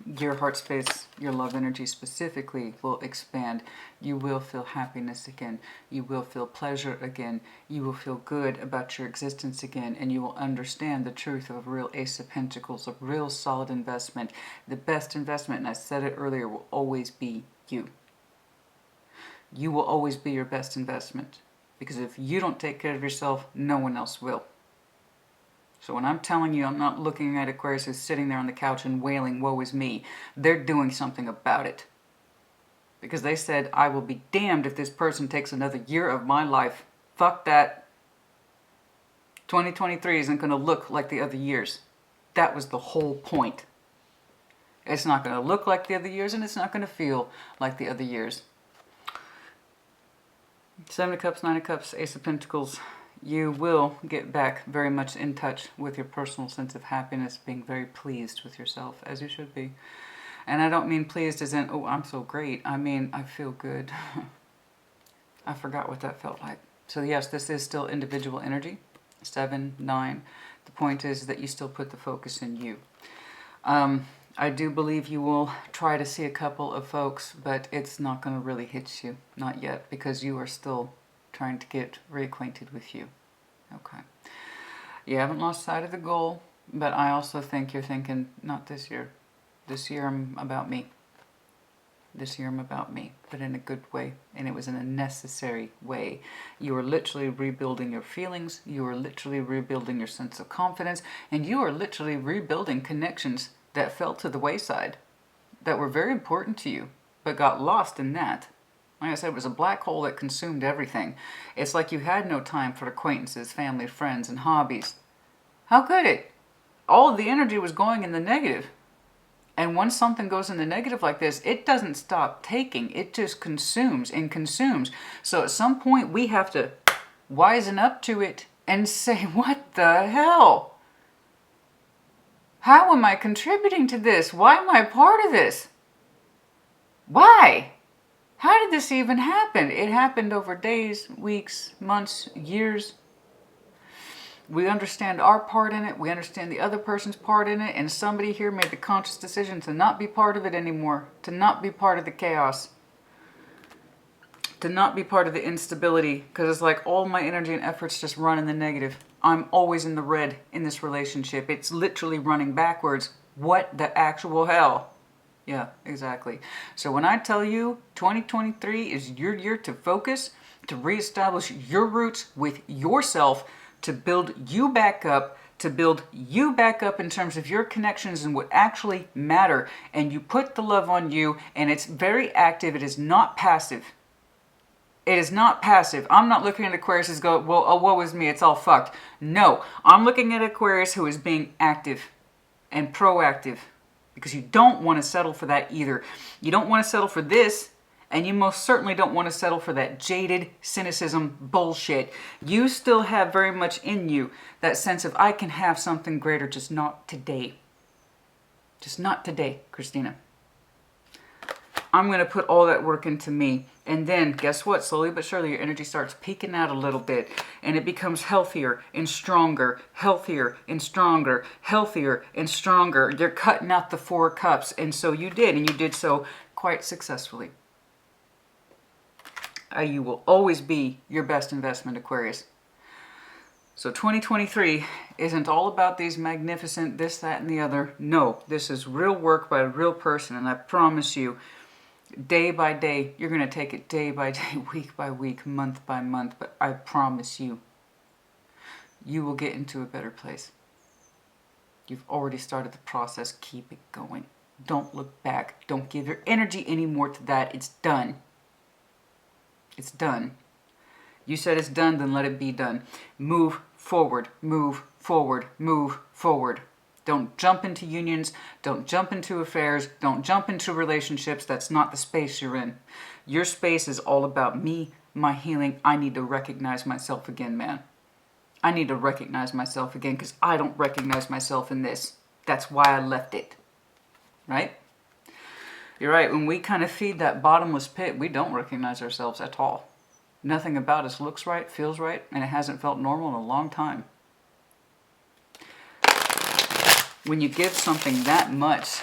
your heart space, your love energy specifically, will expand. You will feel happiness again. You will feel pleasure again. You will feel good about your existence again. And you will understand the truth of a real Ace of Pentacles, a real solid investment. The best investment, and I said it earlier, will always be you. You will always be your best investment. Because if you don't take care of yourself, no one else will. So when I'm telling you, I'm not looking at Aquarius who's sitting there on the couch and wailing, woe is me. They're doing something about it. Because they said, I will be damned if this person takes another year of my life. Fuck that. 2023 isn't going to look like the other years. That was the whole point. It's not going to look like the other years, and it's not going to feel like the other years. Seven of Cups, Nine of Cups, Ace of Pentacles. You will get back very much in touch with your personal sense of happiness, being very pleased with yourself, as you should be. And I don't mean pleased as in, oh, I'm so great. I mean, I feel good. I forgot what that felt like. So yes, this is still individual energy. 7, 9. The point is that you still put the focus in you. I do believe you will try to see a couple of folks, but it's not going to really hit you. Not yet, because you are still trying to get reacquainted with you. Okay. You haven't lost sight of the goal, but I also think you're thinking, not this year. This year I'm about me. This year I'm about me, but in a good way. And it was in a necessary way. You are literally rebuilding your feelings. You are literally rebuilding your sense of confidence. And you are literally rebuilding connections that fell to the wayside, that were very important to you, but got lost in that. Like I said, it was a black hole that consumed everything. It's like you had no time for acquaintances, family, friends, and hobbies. How could it? All of the energy was going in the negative. And once something goes in the negative like this, it doesn't stop taking. It just consumes and consumes. So at some point, we have to wisen up to it and say, what the hell? How am I contributing to this? Why am I part of this? Why? How did this even happen? It happened over days, weeks, months, years. We understand our part in it. We understand the other person's part in it. And somebody here made the conscious decision to not be part of it anymore. To not be part of the chaos. To not be part of the instability. Because it's like all my energy and efforts just run in the negative. I'm always in the red in this relationship. It's literally running backwards. What the actual hell? Yeah, exactly. So when I tell you 2023 is your year to focus, to reestablish your roots with yourself, to build you back up, to build you back up in terms of your connections and what actually matter. And you put the love on you, and it's very active. It is not passive. It is not passive. I'm not looking at Aquarius as go, well, oh, woe is me, it's all fucked. No, I'm looking at Aquarius who is being active and proactive, because you don't want to settle for that either. You don't want to settle for this, and you most certainly don't want to settle for that jaded cynicism bullshit. You still have very much in you that sense of, I can have something greater, just not today. Just not today, Christina. I'm going to put all that work into me. And then, guess what? Slowly but surely, your energy starts peeking out a little bit. And it becomes healthier and stronger, healthier and stronger, healthier and stronger. You're cutting out the 4 cups. And so you did. And you did so quite successfully. You will always be your best investment, Aquarius. So 2023 isn't all about these magnificent this, that, and the other. No, this is real work by a real person. And I promise you, day by day, you're going to take it day by day, week by week, month by month. But I promise you, you will get into a better place. You've already started the process. Keep it going. Don't look back. Don't give your energy anymore to that. It's done. It's done. You said it's done, then let it be done. Move forward, move forward, move forward. Don't jump into unions. Don't jump into affairs. Don't jump into relationships. That's not the space you're in. Your space is all about me, my healing. I need to recognize myself again, man. I need to recognize myself again because I don't recognize myself in this. That's why I left it. Right? You're right. When we kind of feed that bottomless pit, we don't recognize ourselves at all. Nothing about us looks right, feels right, and it hasn't felt normal in a long time. When you give something that much,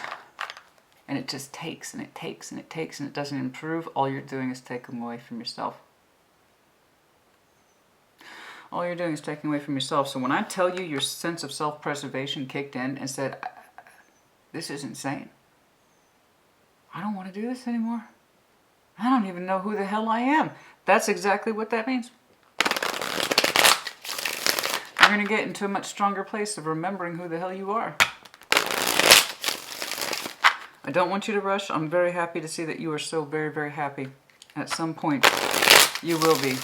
and it just takes and it takes and it takes and it doesn't improve, all you're doing is taking away from yourself. All you're doing is taking away from yourself. So when I tell you your sense of self-preservation kicked in and said, this is insane. I don't want to do this anymore. I don't even know who the hell I am. That's exactly what that means. You're going to get into a much stronger place of remembering who the hell you are. I don't want you to rush. I'm very happy to see that you are so very, very happy. At some point, you will be.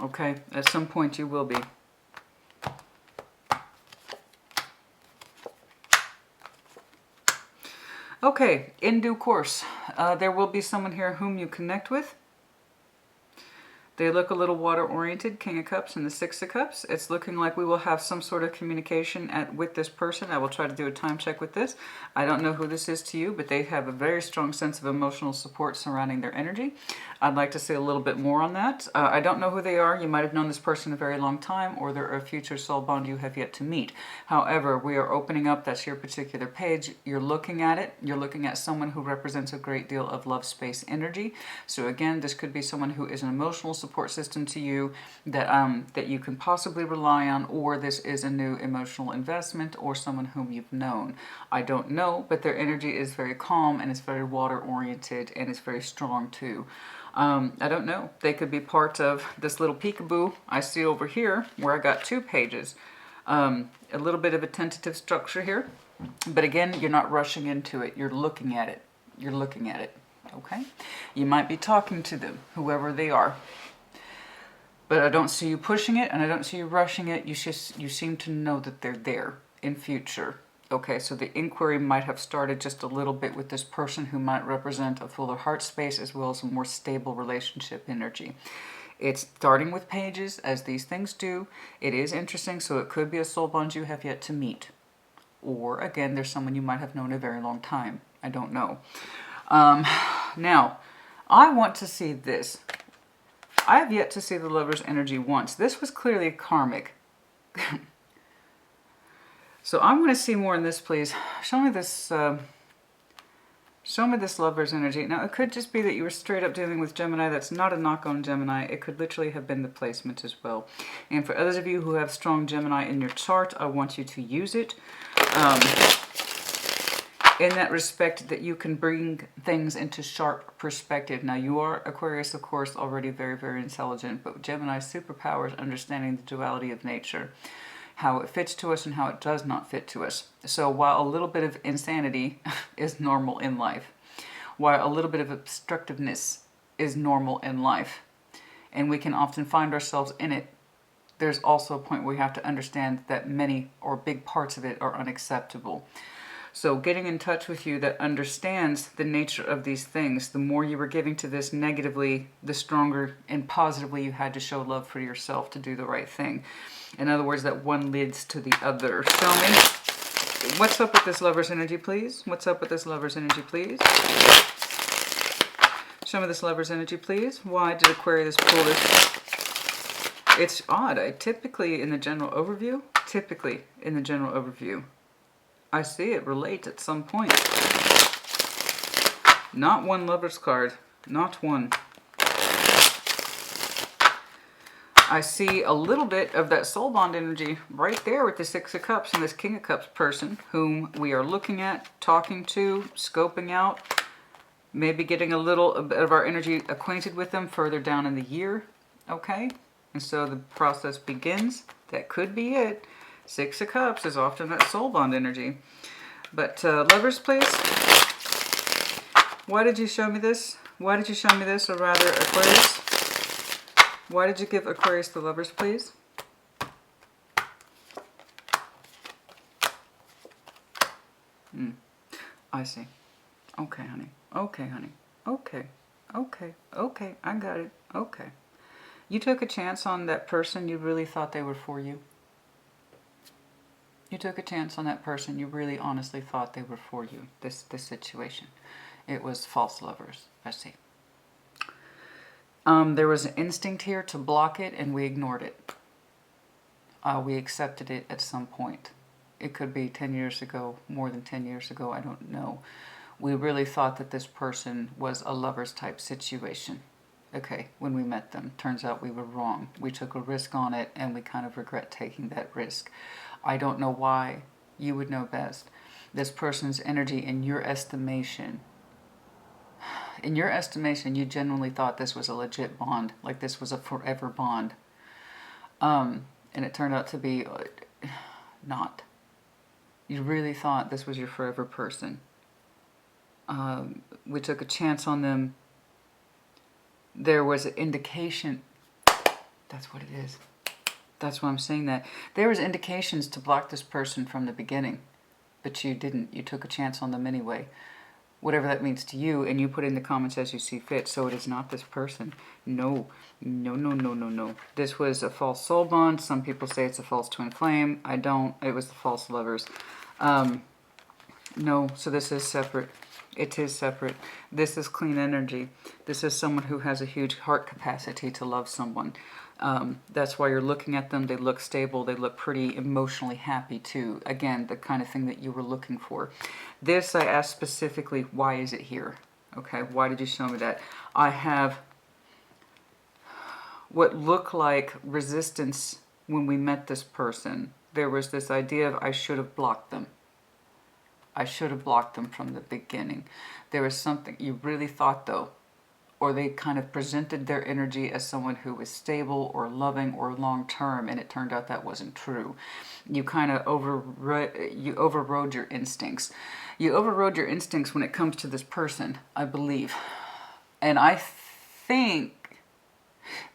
Okay? At some point, you will be. Okay, in due course, there will be someone here whom you connect with. They look a little water-oriented, King of Cups and the Six of Cups. It's looking like we will have some sort of communication with this person. I will try to do a time check with this. I don't know who this is to you, but they have a very strong sense of emotional support surrounding their energy. I'd like to say a little bit more on that. I don't know who they are. You might have known this person a very long time, or they're a future soul bond you have yet to meet. However, we are opening up, that's your particular page. You're looking at it. You're looking at someone who represents a great deal of love, space, energy. So again, this could be someone who is an emotional support system to you that you can possibly rely on, or this is a new emotional investment or someone whom you've known. I don't know, but their energy is very calm and it's very water oriented and it's very strong too. I don't know. They could be part of this little peekaboo I see over here where I got 2 pages. A little bit of a tentative structure here, but again, you're not rushing into it. You're looking at it. You're looking at it. Okay? You might be talking to them, whoever they are. But I don't see you pushing it, and I don't see you rushing it. You seem to know that they're there in future. Okay, so the inquiry might have started just a little bit with this person who might represent a fuller heart space as well as a more stable relationship energy. It's starting with pages, as these things do. It is interesting, so it could be a soul bond you have yet to meet. Or, again, there's someone you might have known a very long time. I don't know. Now, I want to see this. I have yet to see the Lover's energy once. This was clearly karmic. So I'm going to see more in this, please. Show me this Lover's energy. Now, it could just be that you were straight up dealing with Gemini. That's not a knock on Gemini. It could literally have been the placement as well. And for others of you who have strong Gemini in your chart, I want you to use it. In that respect, that you can bring things into sharp perspective. Now, you are Aquarius, of course, already very, very intelligent, but Gemini's superpower is understanding the duality of nature, how it fits to us and how it does not fit to us. So while a little bit of insanity is normal in life, while a little bit of obstructiveness is normal in life, and we can often find ourselves in it, there's also a point where we have to understand that many or big parts of it are unacceptable. So getting in touch with you that understands the nature of these things, the more you were giving to this negatively, the stronger and positively you had to show love for yourself to do the right thing. In other words, that one leads to the other. Show me. What's up with this Lover's energy, please? What's up with this Lover's energy, please? Show me this Lover's energy, please. Why did Aquarius pull this? It's odd. Typically in the general overview, I see it relate at some point. Not one Lover's card. Not one. I see a little bit of that soul bond energy right there with the Six of Cups and this King of Cups person whom we are looking at, talking to, scoping out, maybe getting a little bit of our energy acquainted with them further down in the year. Okay? And so the process begins. That could be it. Six of Cups is often that soul bond energy. But Lovers, please. Why did you show me this? Why did you show me this, or rather Aquarius? Why did you give Aquarius the Lovers, please? I see. Okay, honey. Okay, honey. Okay. Okay. Okay. I got it. Okay. You took a chance on that person you really thought they were for you. You took a chance on that person you really honestly thought they were for you, this situation. It was false lovers. I see. There was an instinct here to block it, and we ignored it. We accepted it at some point. It could be 10 years ago, more than 10 years ago, I don't know. We really thought that this person was a lover's type situation. Okay, when we met them, turns out we were wrong. We took a risk on it, and we kind of regret taking that risk. I don't know why. You would know best. This person's energy, in your estimation, you genuinely thought this was a legit bond, like this was a forever bond. And it turned out to be not. You really thought this was your forever person. We took a chance on them. There was an indication. That's what it is. That's why I'm saying that. There was indications to block this person from the beginning, but you didn't. You took a chance on them anyway. Whatever that means to you, and you put in the comments as you see fit. So it is not this person. No. No, no, no, no, no. This was a false soul bond. Some people say it's a false twin flame. I don't. It was the false lovers. No, so this is separate. It is separate. This is clean energy. This is someone who has a huge heart capacity to love someone. That's why you're looking at them. They look stable. They look pretty emotionally happy too. Again, the kind of thing that you were looking for. This I asked specifically, why is it here? Okay, why did you show me that? I have what looked like resistance when we met this person. There was this idea of I should have blocked them. I should have blocked them from the beginning. There was something you really thought though, or they kind of presented their energy as someone who was stable or loving or long-term, and it turned out that wasn't true. You kind of overrode your instincts. You overrode your instincts when it comes to this person, I believe. And I think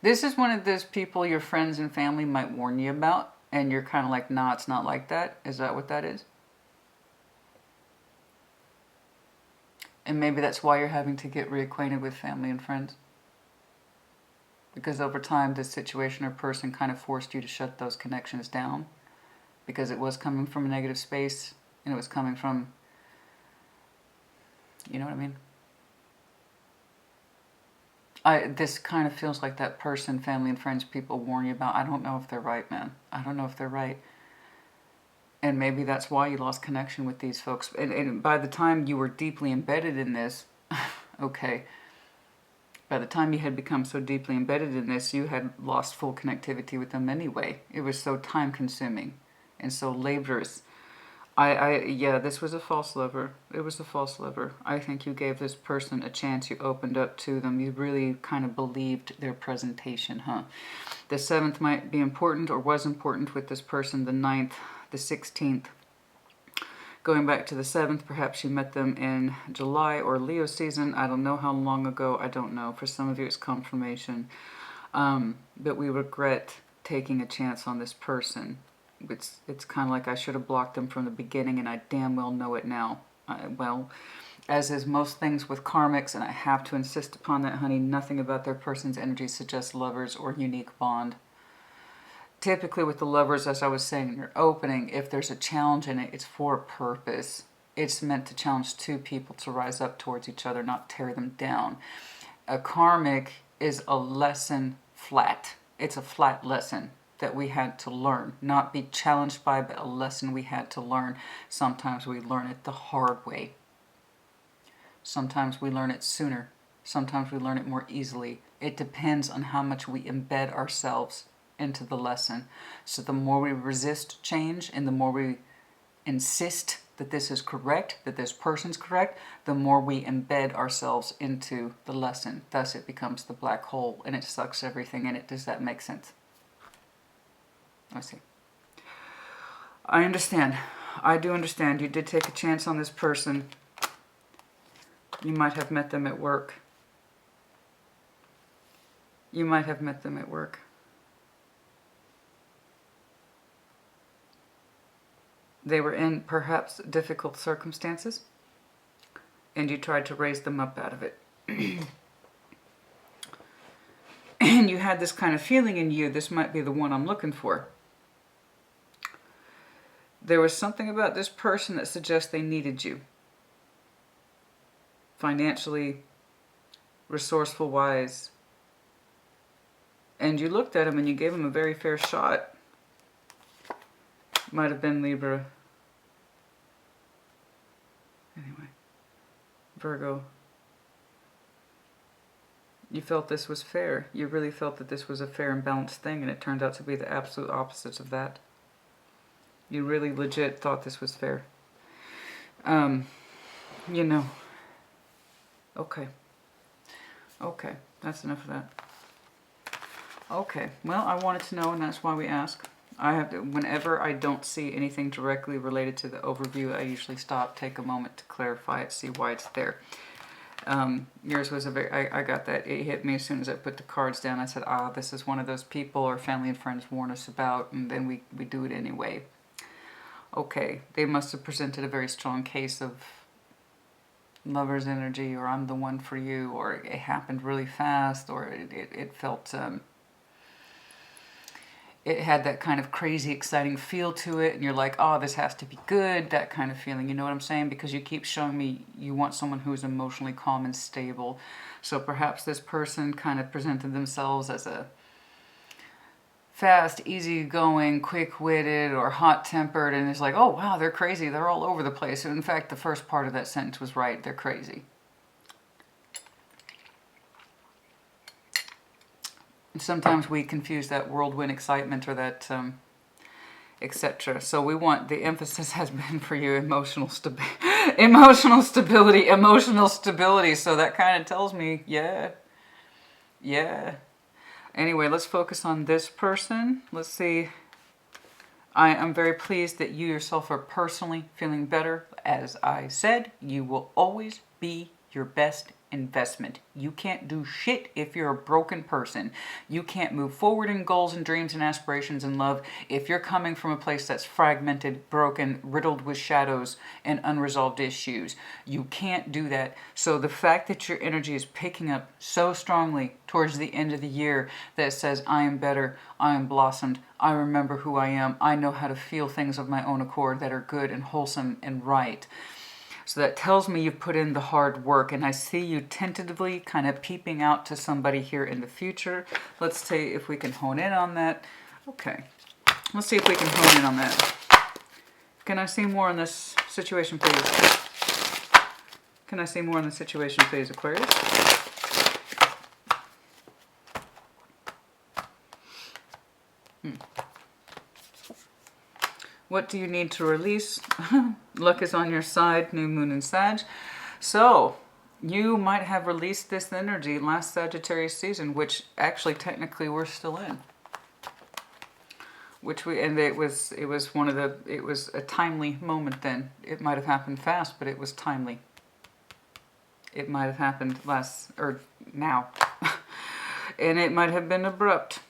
this is one of those people your friends and family might warn you about, and you're kind of like, nah, it's not like that. Is that what that is? And maybe that's why you're having to get reacquainted with family and friends. Because over time, this situation or person kind of forced you to shut those connections down. Because it was coming from a negative space. And it was coming from, you know what I mean? This kind of feels like that person, family and friends, people warn you about. I don't know if they're right, man. I don't know if they're right. And maybe that's why you lost connection with these folks. And by the time you were deeply embedded in this, okay, by the time you had become so deeply embedded in this, you had lost full connectivity with them anyway. It was so time-consuming and so laborious. Yeah, this was a false lover. It was a false lover. I think you gave this person a chance. You opened up to them. You really kind of believed their presentation, huh? The 7th might be important or was important with this person. The 9th, the 16th. Going back to the 7th, perhaps you met them in July or Leo season. I don't know how long ago. I don't know. For some of you, it's confirmation. But we regret taking a chance on this person. It's kind of like I should have blocked them from the beginning, and I damn well know it now. Well, as is most things with karmics, and I have to insist upon that, honey, nothing about their person's energy suggests lovers or unique bond. Typically with the lovers, as I was saying in your opening, if there's a challenge in it, it's for a purpose. It's meant to challenge two people to rise up towards each other, not tear them down. A karmic is a lesson flat. It's a flat lesson that we had to learn, not be challenged by, but a lesson we had to learn. Sometimes we learn it the hard way. Sometimes we learn it sooner. Sometimes we learn it more easily. It depends on how much we embed ourselves into the lesson. So the more we resist change and the more we insist that this is correct, that this person's correct, the more we embed ourselves into the lesson. Thus it becomes the black hole and it sucks everything in it. Does that make sense? I see. I understand. I do understand. You did take a chance on this person. You might have met them at work. You might have met them at work. They were in perhaps difficult circumstances, and you tried to raise them up out of it. And you had this kind of feeling in you, this might be the one I'm looking for. There was something about this person that suggests they needed you. financially resourceful, wise. And you looked at him and you gave him a very fair shot. Might have been Libra. Anyway, Virgo. You felt this was fair. You really felt that this was a fair and balanced thing, and it turned out to be the absolute opposite of that. You really legit thought this was fair. You know. Okay. Okay, that's enough of that. Okay, well, I wanted to know, and that's why we ask. I have to, whenever I don't see anything directly related to the overview, I usually stop, take a moment to clarify it, see why it's there. Yours was a very, I got that. It hit me as soon as I put the cards down. I said, this is one of those people our family and friends warn us about, and then we do it anyway. Okay, they must have presented a very strong case of lover's energy, or I'm the one for you, or it happened really fast, or it felt, it had that kind of crazy, exciting feel to it, and you're like, oh, this has to be good, that kind of feeling, you know what I'm saying? Because you keep showing me you want someone who is emotionally calm and stable. So perhaps this person kind of presented themselves as a fast, easygoing, quick-witted, or hot-tempered, and it's like, oh, wow, they're crazy, they're all over the place. In fact, the first part of that sentence was right, they're crazy. Sometimes we confuse that whirlwind excitement or that etc. So we want, the emphasis has been for you emotional stability. So that kind of tells me, yeah. Anyway, let's focus on this person. Let's see. I am very pleased that you yourself are personally feeling better. As I said, you will always be your best investment. You can't do shit if you're a broken person. You can't move forward in goals and dreams and aspirations and love if you're coming from a place that's fragmented, broken, riddled with shadows and unresolved issues. You can't do that. So the fact that your energy is picking up so strongly towards the end of the year that says, I am better, I am blossomed, I remember who I am, I know how to feel things of my own accord that are good and wholesome and right. So that tells me you've put in the hard work, and I see you tentatively kind of peeping out to somebody here in the future. Let's see if we can hone in on that. Okay, let's see if we can hone in on that. Can I see more on this situation, please? Can I see more on the situation, please, Aquarius? What do you need to release? Luck is on your side, new moon in Sag. So, you might have released this energy last Sagittarius season, which actually technically we're still in. It was a timely moment then. It might have happened fast, but it was timely. It might have happened now. And it might have been abrupt,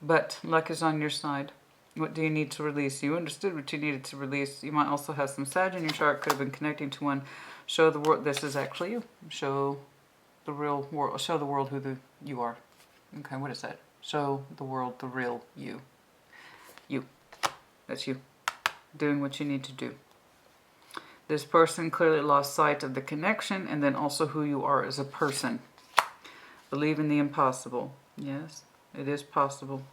but luck is on your side. What do you need to release? You understood what you needed to release. You might also have some Sag in your chart. Could have been connecting to one. Show the world. This is actually you. Show the real world. Show the world who you are. Okay, what is that? Show the world the real you. You. That's you. Doing what you need to do. This person clearly lost sight of the connection and then also who you are as a person. Believe in the impossible. Yes, it is possible.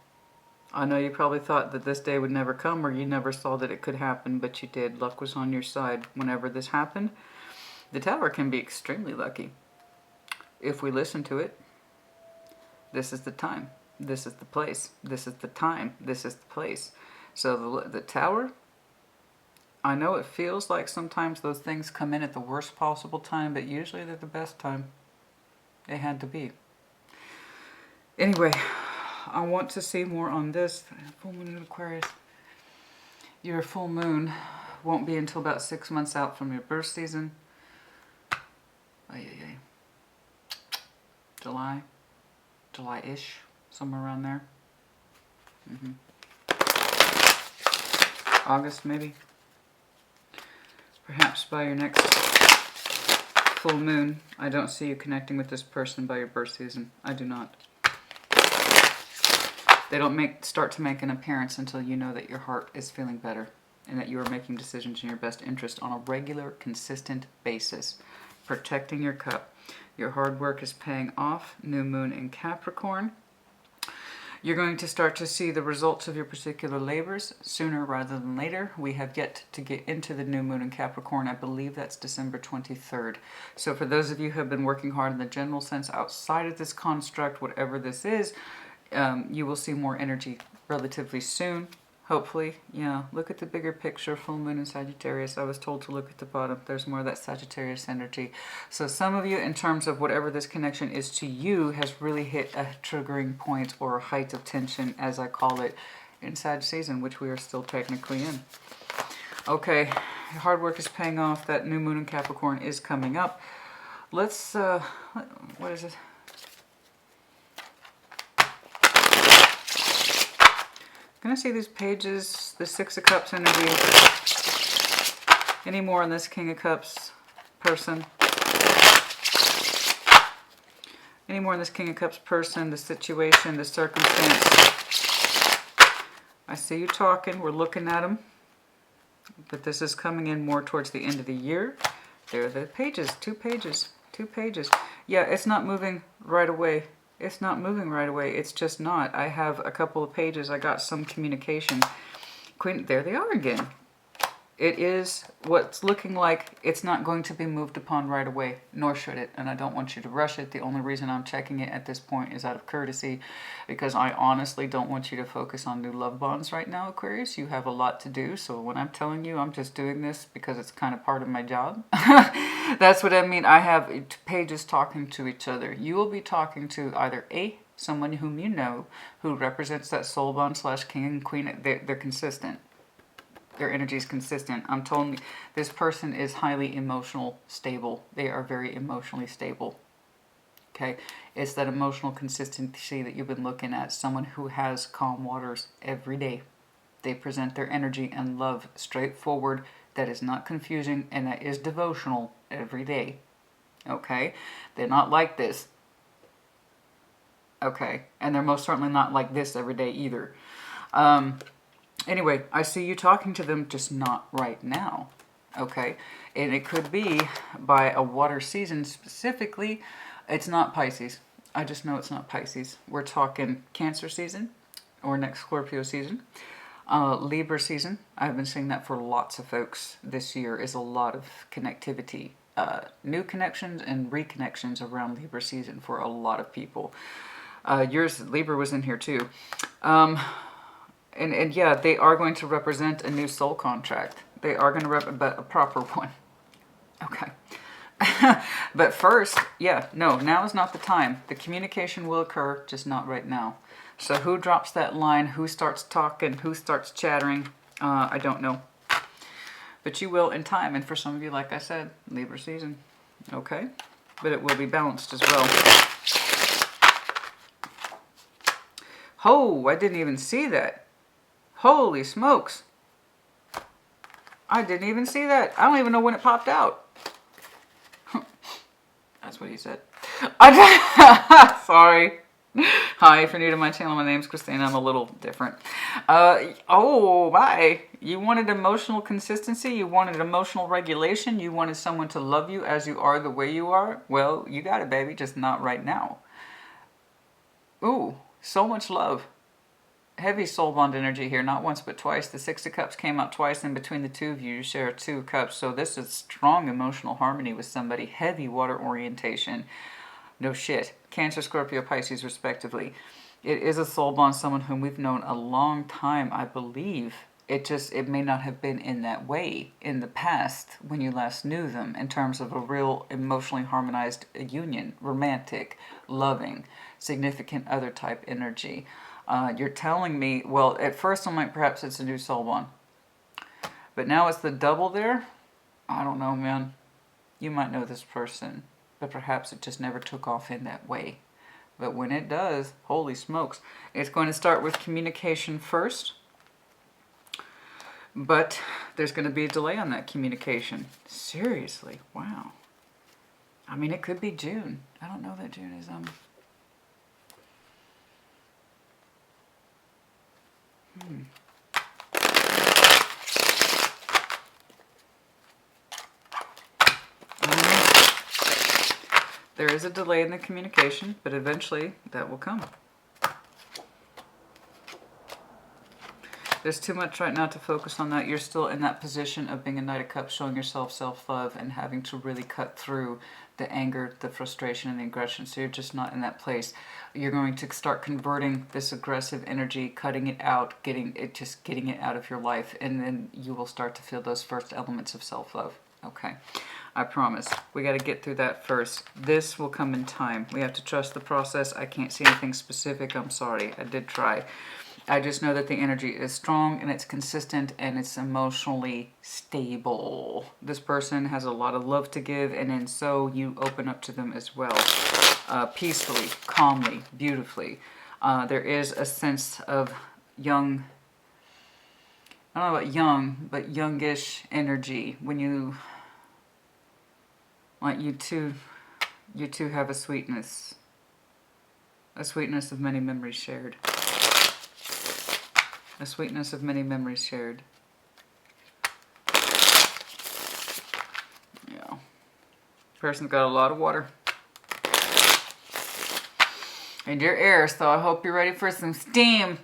I know you probably thought that this day would never come, or you never saw that it could happen, but you did. Luck was on your side whenever this happened. The Tower can be extremely lucky if we listen to it. This is the time. This is the place. This is the time. This is the place. So the Tower, I know it feels like sometimes those things come in at the worst possible time, but usually they're the best time. It had to be. Anyway, I want to see more on this. Full moon in Aquarius. Your full moon won't be until about 6 months out from your birth season. July-ish, somewhere around there. August, maybe. Perhaps by your next full moon. I don't see you connecting with this person by your birth season. I do not. They don't start to make an appearance until you know that your heart is feeling better and that you are making decisions in your best interest on a regular, consistent basis. protecting your cup. Your hard work is paying off. New moon in Capricorn. You're going to start to see the results of your particular labors sooner rather than later. We have yet to get into the new moon in Capricorn. I believe that's December 23rd. So for those of you who have been working hard in the general sense outside of this construct, whatever this is, you will see more energy relatively soon. Hopefully, yeah. Look at the bigger picture, full moon in Sagittarius. I was told to look at the bottom. There's more of that Sagittarius energy. So some of you, in terms of whatever this connection is to you, has really hit a triggering point or a height of tension, as I call it, in Sag season, which we are still technically in. Okay, hard work is paying off. That new moon in Capricorn is coming up. Let's, what is it? Can I see these pages, the Six of Cups energy? Any more on this King of Cups person? Any more on this King of Cups person, the situation, the circumstance? I see you talking. We're looking at them. But this is coming in more towards the end of the year. There are the pages. 2 pages. 2 pages. Yeah, it's not moving right away. It's not moving right away. It's just not. I have a couple of pages. I got some communication. Queen, there they are again. It is what's looking like it's not going to be moved upon right away, nor should it. And I don't want you to rush it. The only reason I'm checking it at this point is out of courtesy, because I honestly don't want you to focus on new love bonds right now, Aquarius. You have a lot to do. So when I'm telling you I'm just doing this because it's kind of part of my job, that's what I mean. I have pages talking to each other. You will be talking to either someone whom you know who represents that soul bond / king and queen. They're consistent. Their energy is consistent. I'm telling you, this person is highly emotional stable. They are very emotionally stable. Okay? It's that emotional consistency that you've been looking at. Someone who has calm waters every day. They present their energy and love straightforward. That is not confusing, and that is devotional every day. Okay? They're not like this. Okay? And they're most certainly not like this every day either. Anyway, I see you talking to them, just not right now, okay? And it could be by a water season specifically. It's not Pisces. I just know it's not Pisces. We're talking Cancer season or next Scorpio season. Libra season. I've been seeing that for lots of folks this year is a lot of connectivity. New connections and reconnections around Libra season for a lot of people. Yours, Libra, was in here too. And yeah, they are going to represent a new soul contract. They are going to represent a proper one. Okay. But first, yeah, no, now is not the time. The communication will occur, just not right now. So who drops that line? Who starts talking? Who starts chattering? I don't know. But you will in time. And for some of you, like I said, Libra season. Okay. But it will be balanced as well. Oh, I didn't even see that. Holy smokes. I didn't even see that. I don't even know when it popped out. That's what he said. Sorry. Hi, if you're new to my channel, my name's Christina. I'm a little different. Oh, bye. You wanted emotional consistency. You wanted emotional regulation. You wanted someone to love you as you are, the way you are. Well, you got it, baby. Just not right now. Ooh, so much love. Heavy soul bond energy here, not once but twice. The Six of Cups came out twice, and between the two of you, you share 2 cups. So this is strong emotional harmony with somebody. Heavy water orientation. No shit. Cancer, Scorpio, Pisces, respectively. It is a soul bond, someone whom we've known a long time, I believe. It may not have been in that way in the past when you last knew them, in terms of a real emotionally harmonized union, romantic, loving, significant other type energy. You're telling me, well, at first I'm like, perhaps it's a new soul bond. But now it's the double there. I don't know, man. You might know this person, but perhaps it just never took off in that way. But when it does, holy smokes. It's going to start with communication first. But there's going to be a delay on that communication. Seriously, wow. I mean, it could be June. I don't know that June is, There is a delay in the communication, but eventually that will come. There's too much right now to focus on that. You're still in that position of being a Knight of Cups, showing yourself self-love and having to really cut through the anger, the frustration, and the aggression. So you're just not in that place. You're going to start converting this aggressive energy, cutting it out, getting it out of your life, and then you will start to feel those first elements of self-love. Okay, I promise. We got to get through that first. This will come in time. We have to trust the process. I can't see anything specific. I'm sorry. I did try. I just know that the energy is strong and it's consistent and it's emotionally stable. This person has a lot of love to give, and then so you open up to them as well. Peacefully, calmly, beautifully. There is a sense of young, I don't know about young, but youngish energy. When you, like you two have a sweetness of many memories shared. A sweetness of many memories shared. Yeah. Person's got a lot of water. And you're air, so I hope you're ready for some steam.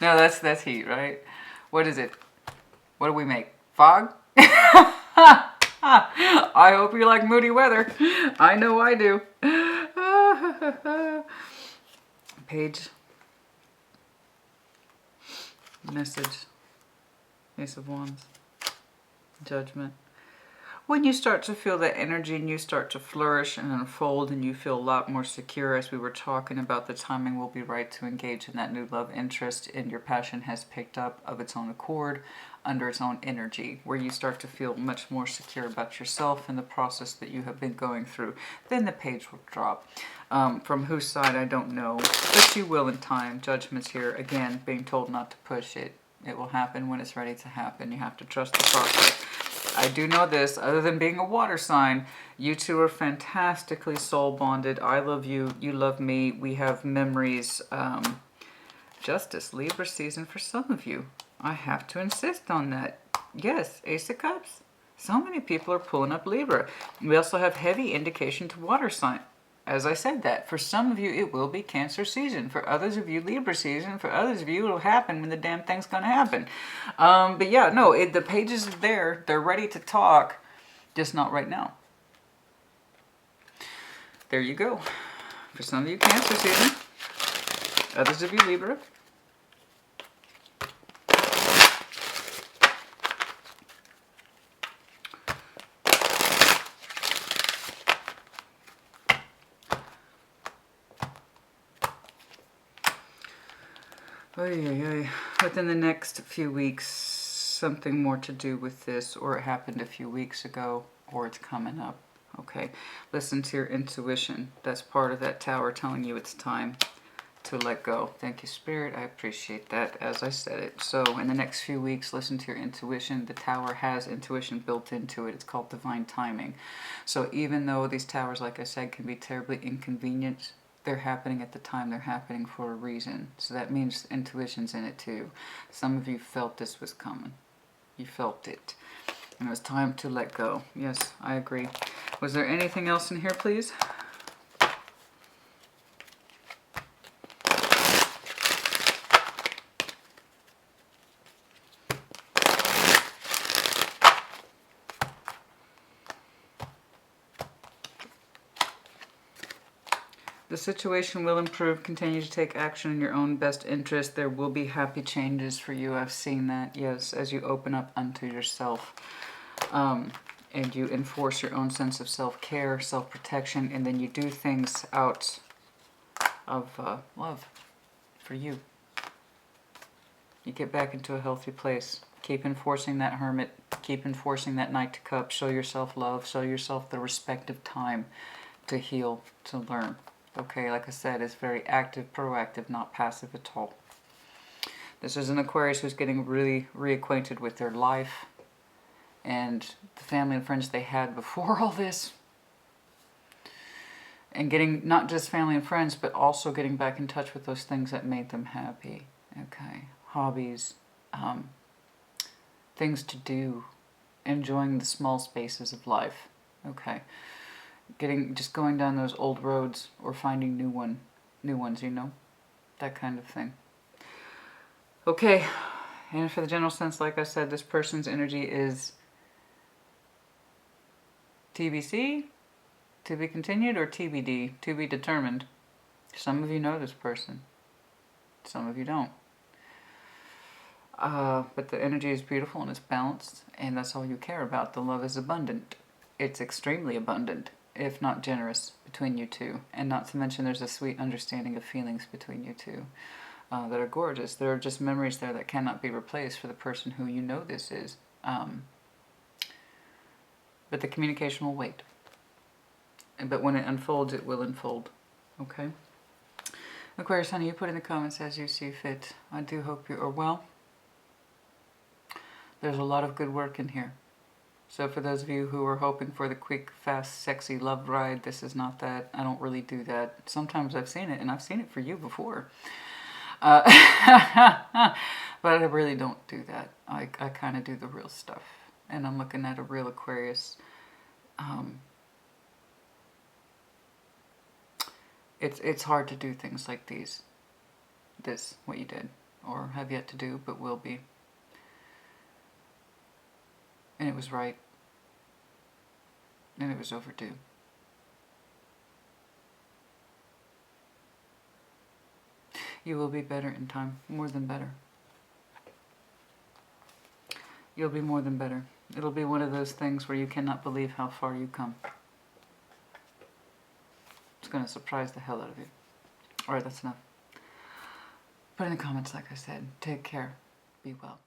No, that's heat, right? What is it? What do we make? Fog? I hope you like moody weather. I know I do. Page. Message. Ace of Wands. Judgment. When you start to feel that energy and you start to flourish and unfold and you feel a lot more secure, as we were talking about, the timing will be right to engage in that new love interest, and your passion has picked up of its own accord under its own energy, where you start to feel much more secure about yourself and the process that you have been going through. Then the page will drop. From whose side, I don't know, but you will in time. Judgment's here. Again, being told not to push it. It will happen when it's ready to happen. You have to trust the process. I do know this, other than being a water sign, you two are fantastically soul bonded. I love you. You love me. We have memories. Justice, Libra season for some of you. I have to insist on that. Yes, Ace of Cups. So many people are pulling up Libra. We also have heavy indication to water sign. As I said that, for some of you, it will be Cancer season. For others of you, Libra season. For others of you, it'll happen when the damn thing's going to happen. But yeah, no, the pages are there. They're ready to talk, just not right now. There you go. For some of you, Cancer season. Others of you, Libra. Within the next few weeks, something more to do with this, or it happened a few weeks ago, or it's coming up. Okay, listen to your intuition. That's part of that tower telling you it's time to let go. Thank you, Spirit. I appreciate that, as I said it. So in the next few weeks, listen to your intuition. The tower has intuition built into it. It's called divine timing. So even though these towers, like I said, can be terribly inconvenient, they're happening at the time they're happening for a reason. So that means intuition's in it too. Some of you felt this was coming. You felt it. And it was time to let go. Yes, I agree. Was there anything else in here, please? The situation will improve. Continue to take action in your own best interest. There will be happy changes for you. I've seen that, yes, as you open up unto yourself. And you enforce your own sense of self-care, self-protection, and then you do things out of love for you. You get back into a healthy place. Keep enforcing that Hermit. Keep enforcing that Knight of Cups. Show yourself love. Show yourself the respective time to heal, to learn. Okay, like I said, it's very active, proactive, not passive at all. This is an Aquarius who's getting really reacquainted with their life and the family and friends they had before all this. And getting not just family and friends, but also getting back in touch with those things that made them happy. Okay, hobbies, things to do, enjoying the small spaces of life. Okay. Just going down those old roads or finding new ones, you know? That kind of thing. Okay. And for the general sense, like I said, this person's energy is TBC, to be continued, or TBD, to be determined. Some of you know this person. Some of you don't. But the energy is beautiful and it's balanced, and that's all you care about. The love is abundant. It's extremely abundant, if not generous, between you two. And not to mention there's a sweet understanding of feelings between you two that are gorgeous. There are just memories there that cannot be replaced for the person who you know this is. But the communication will wait. But when it unfolds, it will unfold. Okay? Aquarius, honey, you put in the comments as you see fit. I do hope you are well. There's a lot of good work in here. So for those of you who are hoping for the quick, fast, sexy love ride, this is not that. I don't really do that. Sometimes I've seen it, and I've seen it for you before. But I really don't do that. I kind of do the real stuff. And I'm looking at a real Aquarius. It's hard to do things like these. What you did, or have yet to do, but will be. And it was right. And it was overdue. You will be better in time. More than better. You'll be more than better. It'll be one of those things where you cannot believe how far you come. It's going to surprise the hell out of you. Alright, that's enough. Put in the comments, like I said. Take care. Be well.